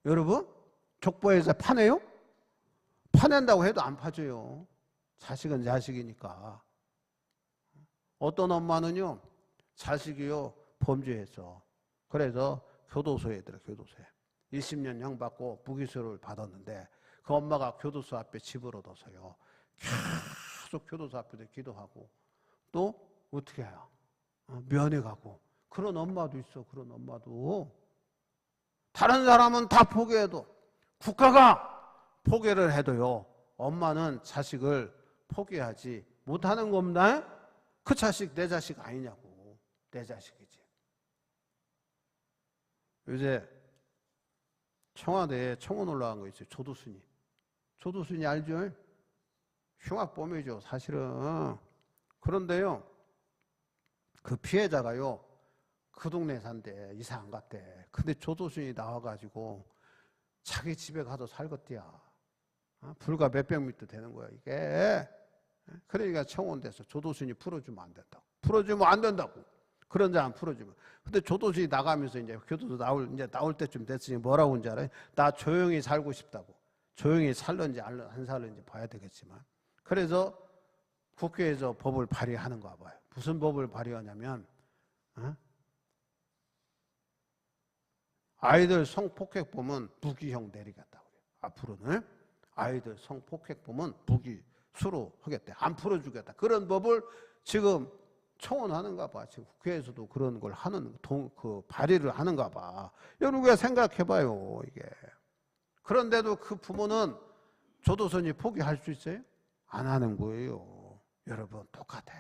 여러분, 족보에서 파내요? 파낸다고 해도 안 파줘요. 자식은 자식이니까. 어떤 엄마는요 자식이요 범죄했어. 그래서 교도소에 들어. 교도소에 20년 형 받고 무기수를 받았는데 그 엄마가 교도소 앞에 집을 얻어서요. 계속 교도소 앞에서 기도하고 또 어떻게 해요? 면회 가고. 그런 엄마도 있어. 그런 엄마도. 다른 사람은 다 포기해도 국가가 포기를 해도요. 엄마는 자식을 포기하지 못하는 겁니다. 그 자식 내 자식 아니냐고. 내 자식이지. 요새 청와대에 청원 올라간 거 있어요. 조두순이. 조두순이 알죠? 흉악범이죠 사실은. 그런데요 그 피해자가요 그 동네 산대. 이사 안 갔대. 근데 조두순이 나와가지고 자기 집에 가서 살겄디야. 불과 몇백 미터 되는 거야 이게. 그러니까 청원돼서 조두순이 풀어주면 안 된다고. 풀어주면 안 된다고. 그런 자는 풀어주면. 근데 조두순이 나가면서 이제 교도소 나올 때쯤 됐으니 뭐라고 한지 알아요? 나 조용히 살고 싶다고. 조용히 살는지 안 살는지 봐야 되겠지만. 그래서 국회에서 법을 발의하는가 봐요. 무슨 법을 발의하냐면 아이들 성폭행범은 무기형 내리겠다고 그래요. 앞으로는 아이들 성폭행범은 무기수로 하겠다. 안 풀어주겠다. 그런 법을 지금 청원하는가 봐. 지금 국회에서도 그런 걸 하는 그 발의를 하는가 봐. 여러분 생각해봐요 이게. 그런데도 그 부모는 조두순이 포기할 수 있어요? 안 하는 거예요. 여러분 똑같아.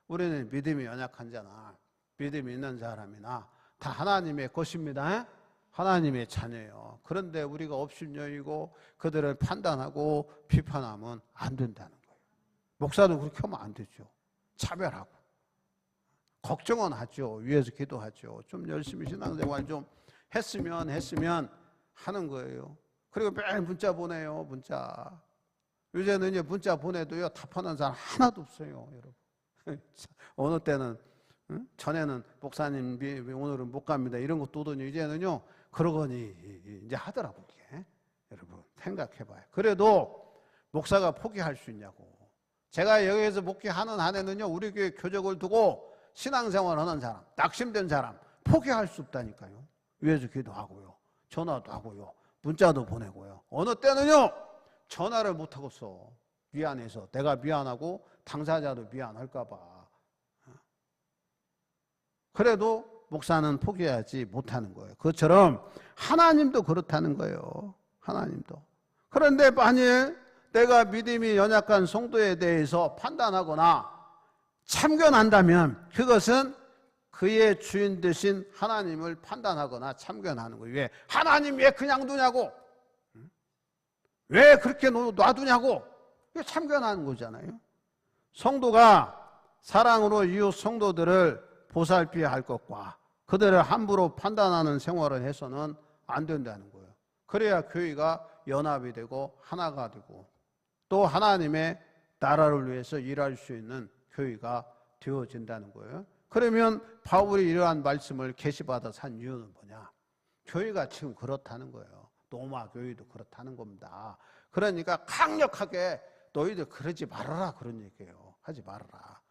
우리는 믿음이 연약한 자나 믿음이 있는 사람이나 다 하나님의 것입니다. 하나님의 자녀예요. 그런데 우리가 업신여이고 그들을 판단하고 비판하면 안 된다는 거예요. 목사도 그렇게 하면 안 되죠. 차별하고 걱정은 하죠. 위에서 기도하죠. 좀 열심히 신앙생활 좀 했으면 하는 거예요. 그리고 매일 문자 보내요. 문자. 요새는 이제 문자 보내도요 답하는 사람 하나도 없어요. 여러분. 어느 때는 전에는 목사님 오늘은 못 갑니다 이런 것도 오더니 이제는요 그러거니 이제 하더라고 이게. 여러분 생각해봐요. 그래도 목사가 포기할 수 있냐고. 제가 여기에서 목회하는 한에는요 우리 교회 교적을 두고 신앙생활 하는 사람, 낙심된 사람 포기할 수 없다니까요. 위에서 기도하고요, 전화도 하고요, 문자도 보내고요. 어느 때는요 전화를 못 하겠어. 미안해서. 내가 미안하고 당사자도 미안할까 봐. 그래도 목사는 포기하지 못하는 거예요. 그것처럼 하나님도 그렇다는 거예요. 하나님도. 그런데 만일 내가 믿음이 연약한 성도에 대해서 판단하거나 참견한다면 그것은 그의 주인 되신 하나님을 판단하거나 참견하는 거예요. 왜? 하나님 왜 그냥 두냐고. 왜 그렇게 놔두냐고. 이거 참견하는 거잖아요. 성도가 사랑으로 이웃 성도들을 보살피어야 할 것과 그들을 함부로 판단하는 생활을 해서는 안 된다는 거예요. 그래야 교회가 연합이 되고 하나가 되고 또 하나님의 나라를 위해서 일할 수 있는 교회가 되어진다는 거예요. 그러면 바울이 이러한 말씀을 계시받아서 한 이유는 뭐냐? 교회가 지금 그렇다는 거예요. 로마 교회도 그렇다는 겁니다. 그러니까 강력하게 너희들 그러지 말아라 그런 얘기예요. 하지 말아라.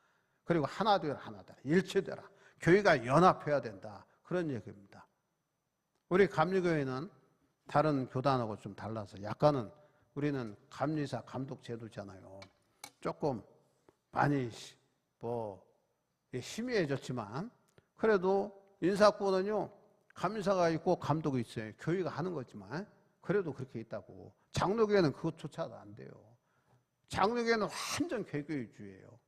그리고 하나 되라 하나 되라. 일체되라. 교회가 연합해야 된다. 그런 얘기입니다. 우리 감리교회는 다른 교단하고 좀 달라서 약간은 우리는 감리사 감독 제도잖아요. 조금 많이 희미해졌지만 그래도 인사권은요 감리사가 있고 감독이 있어요. 교회가 하는 거지만 그래도 그렇게 있다고. 장로교회는 그것조차도 안 돼요. 장로교회는 완전 개교회주의예요.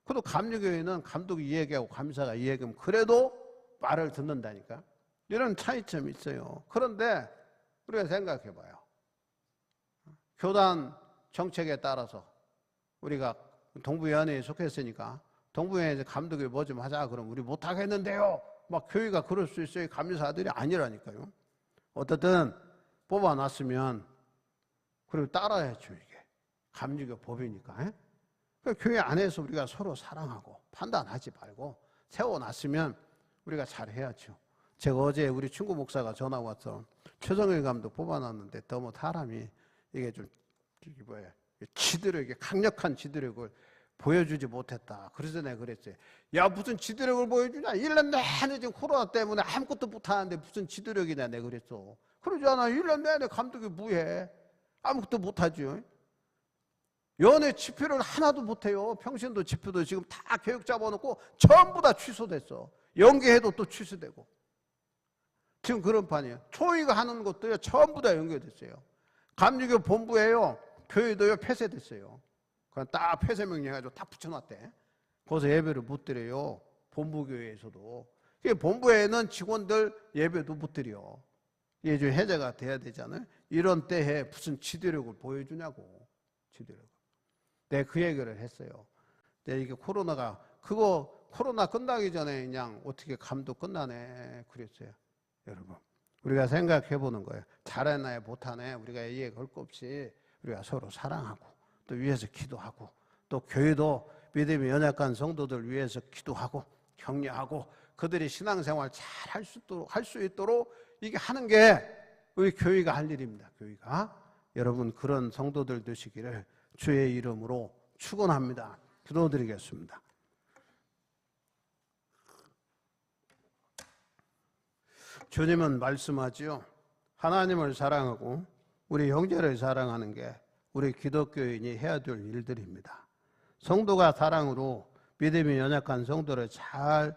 그래도 감리교회는 감독이 이 얘기하고 감리사가 이 얘기하면 그래도 말을 듣는다니까. 이런 차이점이 있어요. 그런데 우리가 생각해봐요. 교단 정책에 따라서 우리가 동부위원회에 속했으니까 동부위원회에서 감독이 뭐 좀 하자 그러면 우리 못하겠는데요. 막 교회가 그럴 수 있어요. 감리사들이 아니라니까요. 어떻든 뽑아놨으면 그리고 따라야죠. 이게 감리교 법이니까. 그러니까 교회 안에서 우리가 서로 사랑하고 판단하지 말고 세워놨으면 우리가 잘해야죠. 제가 어제 우리 친구 목사가 전화 와서 최성일 감독 뽑아놨는데 너무 사람이 이게 좀 지도력이 강력한 지도력을 보여주지 못했다. 그래서 내가 그랬어요. 야 무슨 지도력을 보여주냐. 1년 내내 지금 코로나 때문에 아무것도 못하는데 무슨 지도력이냐 내가 그랬어. 그러지 않아. 1년 내내 감독이 뭐해. 아무것도 못하죠. 연애 집회를 하나도 못해요. 평신도 집회도 지금 다 계획 잡아놓고 전부 다 취소됐어. 연계해도 또 취소되고. 지금 그런 판이에요. 초이가 하는 것도요, 전부 다 연결됐어요. 감리교 본부에요, 교회도요, 폐쇄됐어요. 그냥 딱 폐쇄 명령해가지고 딱 붙여놨대. 거기서 예배를 못 드려요. 본부교회에서도. 본부에는 직원들 예배도 못 드려. 이게 좀 해제가 돼야 되잖아요. 이런 때에 무슨 지도력을 보여주냐고. 지도력. 내가 그 얘기를 했어요. 근데 이게 코로나가, 코로나 끝나기 전에 그냥 어떻게 감도 끝나네. 그랬어요. 여러분, 우리가 생각해 보는 거예요. 잘하네, 못하네. 우리가 이해 걸 거 없이 우리가 서로 사랑하고, 또 위해서 기도하고, 또 교회도 믿음이 연약한 성도들 위해서 기도하고, 격려하고, 그들이 신앙생활 잘 할 수 있도록 이게 하는 게 우리 교회가 할 일입니다. 교회가. 여러분, 그런 성도들 되시기를 주의 이름으로 축원합니다. 기도드리겠습니다. 주님은 말씀하지요. 하나님을 사랑하고 우리 형제를 사랑하는 게 우리 기독교인이 해야 될 일들입니다. 성도가 사랑으로 믿음이 연약한 성도를 잘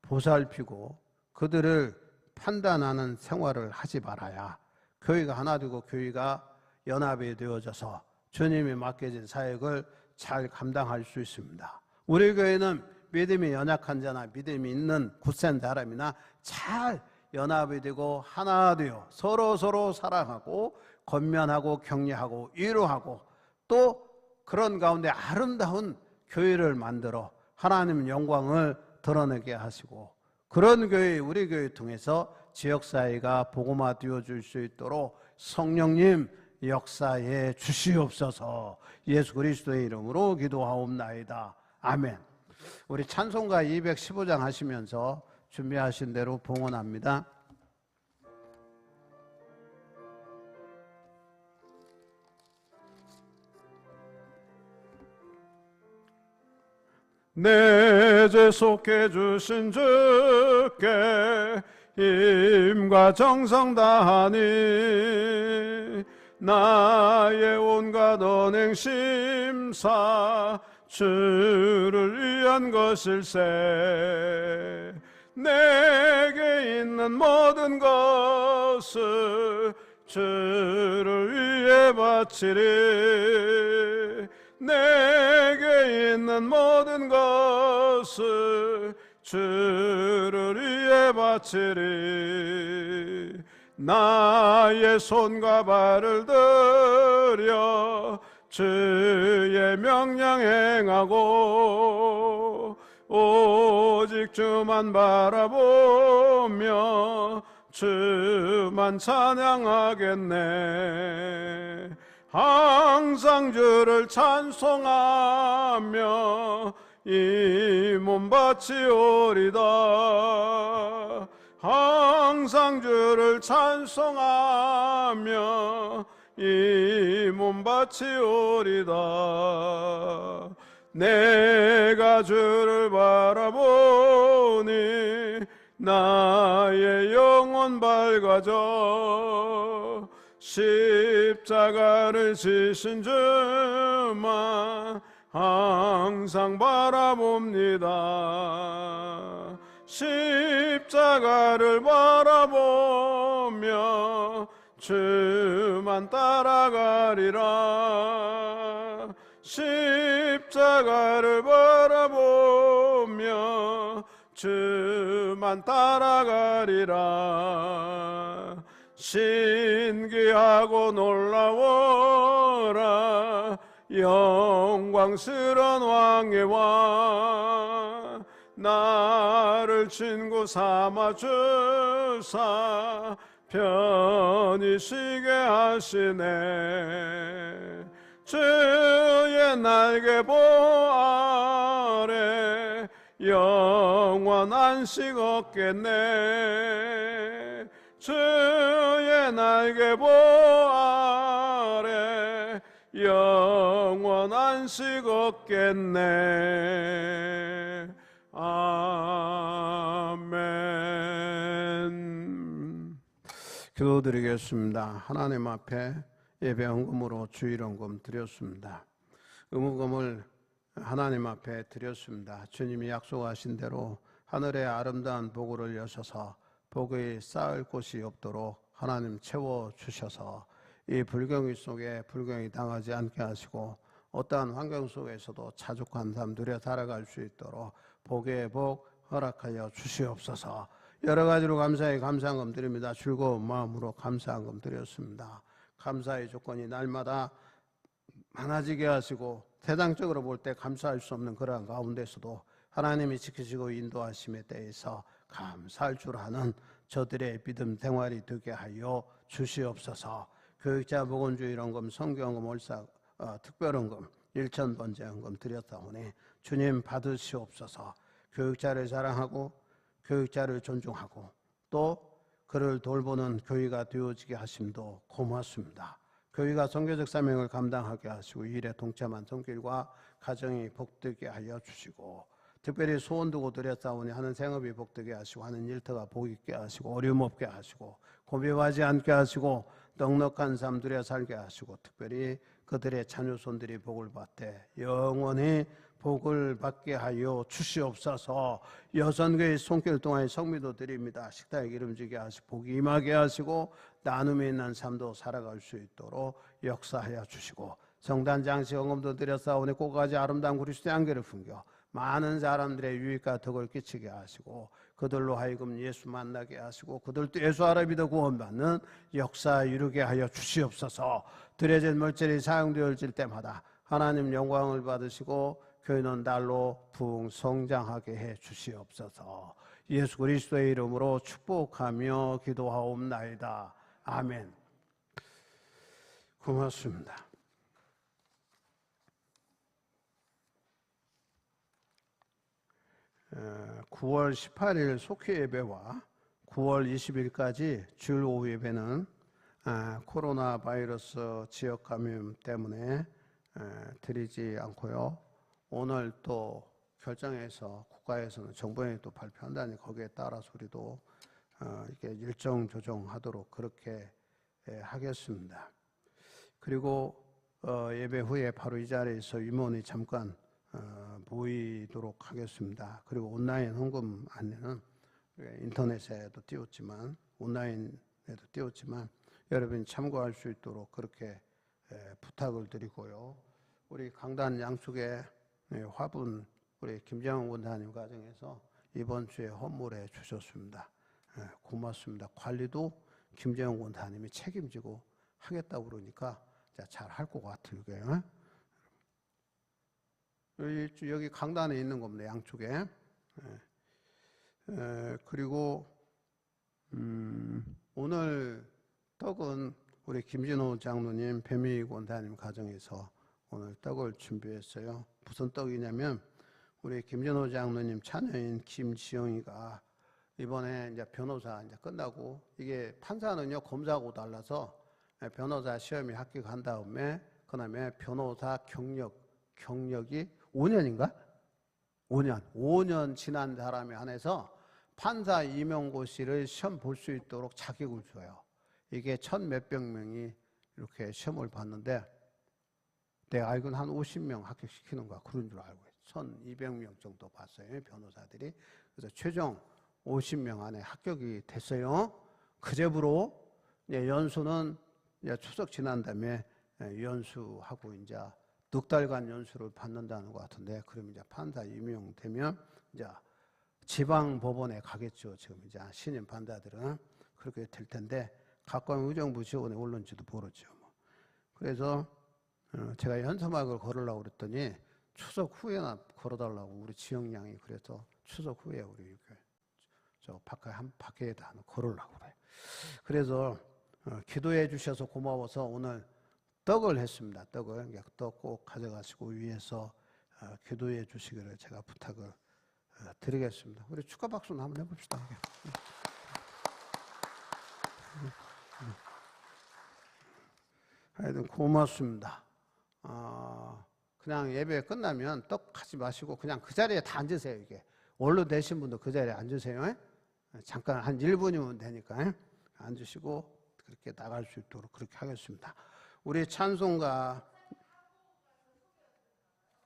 보살피고 그들을 판단하는 생활을 하지 말아야 교회가 하나 되고 교회가 연합이 되어져서 주님이 맡겨진 사역을 잘 감당할 수 있습니다. 우리 교회는 믿음이 연약한 자나 믿음이 있는 굳센 사람이나 잘 연합이 되고 하나 되어 서로 사랑하고 권면하고 격려하고 위로하고 또 그런 가운데 아름다운 교회를 만들어 하나님 영광을 드러내게 하시고 그런 교회, 우리 교회 통해서 지역사회가 복음화 되어줄 수 있도록 성령님 역사에 주시옵소서. 예수 그리스도의 이름으로 기도하옵나이다. 아멘. 우리 찬송가 215장 하시면서 준비하신 대로 봉헌합니다. 내 죄 속해 주신 주께 힘과 정성 다하니 나의 온갖 언행 심사 주를 위한 것일세. 내게 있는 모든 것을 주를 위해 바치리. 내게 있는 모든 것을 주를 위해 바치리. 나의 손과 발을 들여 주의 명령 행하고 오직 주만 바라보며 주만 찬양하겠네. 항상 주를 찬송하며 이 몸 바치오리다. 항상 주를 찬송하며 이 몸 바치오리다. 내가 주를 바라보니 나의 영혼 밝아져. 십자가를 지신 주만 항상 바라봅니다. 십자가를 바라보며 주만 따라가리라. 십자가를 바라보며 주만 따라가리라. 신기하고 놀라워라 영광스러운 왕의 왕. 나를 친구 삼아 주사 편히 쉬게 하시네. 주의 날개보 아래 영원 안식 얻겠네. 주의 날개보 아래 영원 안식 얻겠네. 아멘. 기도드리겠습니다. 하나님 앞에 예배 헌금으로 주일헌금 드렸습니다. 의무금을 하나님 앞에 드렸습니다. 주님이 약속하신 대로 하늘의 아름다운 보고를 여셔서 복이 쌓을 곳이 없도록 하나님 채워주셔서 이 불경이 속에 불경이 당하지 않게 하시고 어떠한 환경 속에서도 자족한 삶 누려 살아갈 수 있도록 복의 복 허락하여 주시옵소서. 여러 가지로 감사히 감사한금 드립니다. 즐거운 마음으로 감사한금 드렸습니다. 감사의 조건이 날마다 많아지게 하시고 세상적으로 볼 때 감사할 수 없는 그러한 가운데서도 하나님이 지키시고 인도하심에 대해서 감사할 줄 아는 저들의 믿음 생활이 되게 하여 주시옵소서. 교육자 보건주일헌금 성경헌금 월사 특별헌금 1,000번째 헌금 드렸사오니 주님 받으시옵소서. 교육자를 사랑하고 교육자를 존중하고 또 그를 돌보는 교회가 되어지게 하심도 고맙습니다. 교회가 선교적 사명을 감당하게 하시고 이 일에 동참한 손길과 가정이 복되게 하여 주시고 특별히 소원 두고 드렸사오니 하는 생업이 복되게 하시고 하는 일터가 복있게 하시고 어려움 없게 하시고 고비하지 않게 하시고 넉넉한 삶 누려 살게 하시고 특별히 그들의 자녀손들이 복을 받되 영원히 복을 받게 하여 주시옵소서. 여선교회 손길 동안의 성미도 드립니다. 식탁에 기름지게 하시고 복이 임하게 하시고 나눔이 있는 삶도 살아갈 수 있도록 역사하여 주시고 성단 장식 헌금도 드렸사오니 꽃가지 아름다운 그리스도의 안개를 풍겨 많은 사람들의 유익과 덕을 끼치게 하시고 그들로 하여금 예수 만나게 하시고 그들도 예수 알아 믿어 구원받는 역사 이루게 하여 주시옵소서. 드려진 물질이 사용되어질 때마다 하나님 영광을 받으시고 교회는 날로 부흥성장하게 해 주시옵소서. 예수 그리스도의 이름으로 축복하며 기도하옵나이다. 아멘. 고맙습니다. 9월 18일 속회 예배와 9월 20일까지 주일 오후 예배는 코로나 바이러스 지역 감염 때문에 드리지 않고요. 오늘 또 결정해서 국가에서는 정부에 또 발표한다니 거기에 따라서 우리도 이렇게 일정 조정하도록 그렇게 하겠습니다. 그리고 예배 후에 바로 이 자리에서 위문이 잠깐 모이도록 하겠습니다. 그리고 온라인 헌금 안내는 인터넷에도 띄웠지만 온라인에도 띄웠지만 여러분이 참고할 수 있도록 그렇게 부탁을 드리고요. 우리 강단 양쪽에 화분 우리 김정은 원사님 가정에서 이번 주에 헌물해 주셨습니다. 고맙습니다. 관리도 김정은 원사님이 책임지고 하겠다고 그러니까 잘 할 것 같아요. 여기 강단에 있는 겁니다. 양쪽에. 그리고 오늘 떡은 우리 김진호 장로님, 배미익 원사님 가정에서 오늘 떡을 준비했어요. 무슨 떡이냐면 우리 김진호 장로님 자녀인 김지영이가 이번에 이제 변호사 이제 끝나고 이게 판사는요 검사하고 달라서 변호사 시험에 합격한 다음에 그다음에 변호사 경력이 5년인가? 5년 지난 사람에 한해서 판사 임용고시를 시험 볼 수 있도록 자격을 줘요. 이게 1,000몇백 명이 이렇게 시험을 봤는데 내가 알고는 한 50명 합격시키는 거야. 그런 줄 알고 있어요. 1,200명 정도 봤어요. 변호사들이. 그래서 최종 50명 안에 합격이 됐어요. 그제부로 연수는 이제 추석 지난 다음에 연수하고 이제 넉 달간 연수를 받는다는 것 같은데, 그럼 이제 판사 임용되면 이제 지방 법원에 가겠죠. 지금 이제 신임 판사들은 그렇게 될 텐데 가까운 의정부 지원에 올는지도 모르죠. 그래서 제가 현수막을 걸으려고 그랬더니 추석 후에나 걸어달라고 우리 지영 양이 그래서 추석 후에 우리 저 밖에다 걸으려고 그래요. 그래서 기도해 주셔서 고마워서 오늘 떡을 했습니다. 떡을 떡 꼭 가져가시고 위에서 기도해 주시기를 제가 부탁을 드리겠습니다. 우리 축하 박수는 한번 해봅시다. 하여튼 고맙습니다. 그냥 예배 끝나면 떡 하지 마시고 그냥 그 자리에 다 앉으세요. 이게 원로 되신 분도 그 자리에 앉으세요. 잠깐 한 1분이면 되니까 앉으시고 그렇게 나갈 수 있도록 그렇게 하겠습니다. 우리 찬송가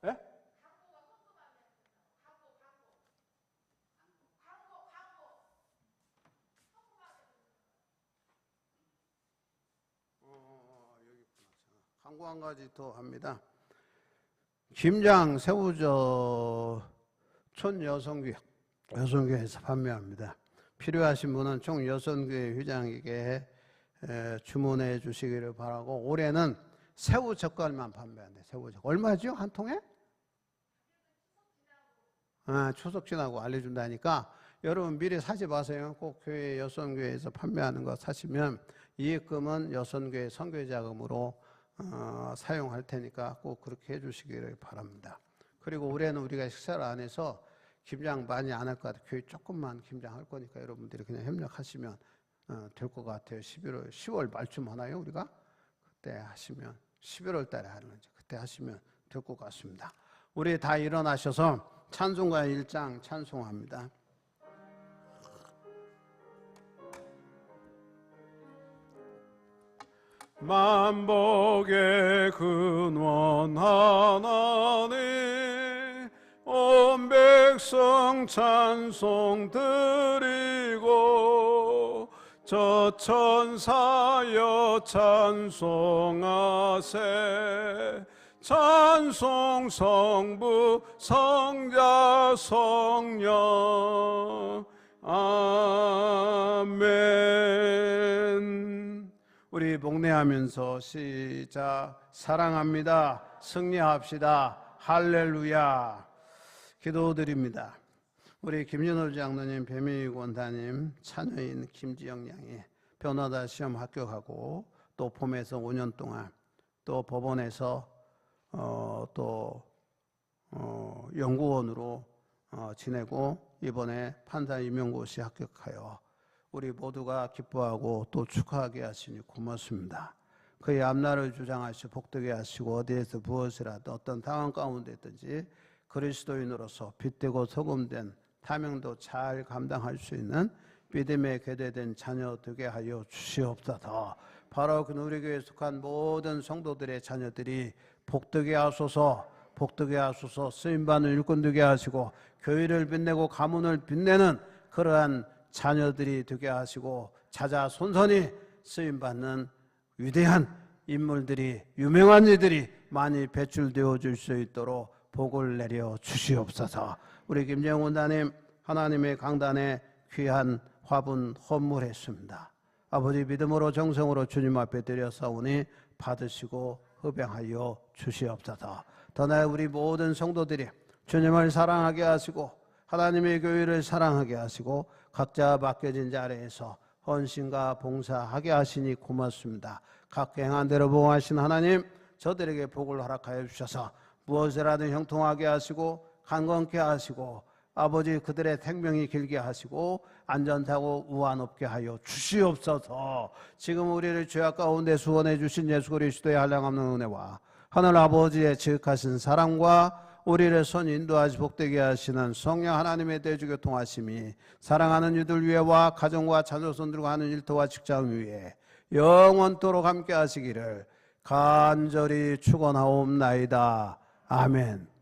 예? 광고 한 가지 더 합니다. 김장 새우젓 촌여성교회에서 판매합니다. 필요하신 분은 총여성교회 회장에게 주문해 주시기를 바라고, 올해는 새우 젓갈만 판매한대. 새우 젓갈 얼마죠? 한 통에? 추석 지나고 알려준다니까 여러분 미리 사지 마세요. 꼭 교회 여성교회에서 판매하는 거 사시면 이익금은 여성교회 선교자금으로 사용할 테니까 꼭 그렇게 해주시기를 바랍니다. 그리고 올해는 우리가 식사를 안 해서 김장 많이 안 할 것 같아요. 교회 조금만 김장할 거니까 여러분들이 그냥 협력하시면 될 것 같아요. 10월 말쯤 하나요 우리가? 그때 하시면 11월 달에 하는지 그때 하시면 될 것 같습니다. 우리 다 일어나셔서 찬송가 1장 찬송합니다. 만복의 근원 하나님 온 백성 찬송 드리고 저 천사여 찬송하세 찬송 성부 성자 성령 아멘. 우리 복례하면서 시작. 사랑합니다. 승리합시다. 할렐루야. 기도드립니다. 우리 김윤호 장로님, 배민희 권사님, 자녀인 김지영 양이 변호사 시험 합격하고 또 봄에서 5년 동안 또 법원에서 연구원으로 지내고 이번에 판사 임용고시 합격하여 우리 모두가 기뻐하고 또 축하하게 하시니 고맙습니다. 그의 앞날을 주장하시고 복되게 하시고 어디에서 무엇이라도 어떤 상황 가운데 있든지 그리스도인으로서 빛되고 소금된 사명도 잘 감당할 수 있는 믿음에 궤대된 자녀 되게 하여 주시옵소서. 바로 그 우리 교회에 속한 모든 성도들의 자녀들이 복되게 하소서, 복되게 하소서. 쓰임받는 일꾼 되게 하시고 교회를 빛내고 가문을 빛내는 그러한 자녀들이 되게 하시고 자자손손이 쓰임받는 위대한 인물들이, 유명한 이들이 많이 배출되어 줄 수 있도록 복을 내려 주시옵소서. 우리 김재영 원장님, 하나님의 강단에 귀한 화분 헌물했습니다. 아버지 믿음으로 정성으로 주님 앞에 드려사오니 받으시고 흡양하여 주시옵소서. 더 나아 우리 모든 성도들이 주님을 사랑하게 하시고 하나님의 교회를 사랑하게 하시고 각자 맡겨진 자리에서 헌신과 봉사하게 하시니 고맙습니다. 각 행한 대로 보호하신 하나님, 저들에게 복을 허락하여 주셔서 무엇이라도 형통하게 하시고 강건케 하시고 아버지 그들의 생명이 길게 하시고 안전하고 우환 없게 하여 주시옵소서. 지금 우리를 죄악 가운데 수원해 주신 예수 그리스도의 한량없는 은혜와 하늘 아버지의 지극하신 사랑과 우리를 선 인도하시 복되게 하시는 성령 하나님의 대주교통하심이 사랑하는 이들 위에와 가정과 자녀손들과 하는 일터와 직장 위에 영원토록 함께 하시기를 간절히 축원하옵나이다. 아멘.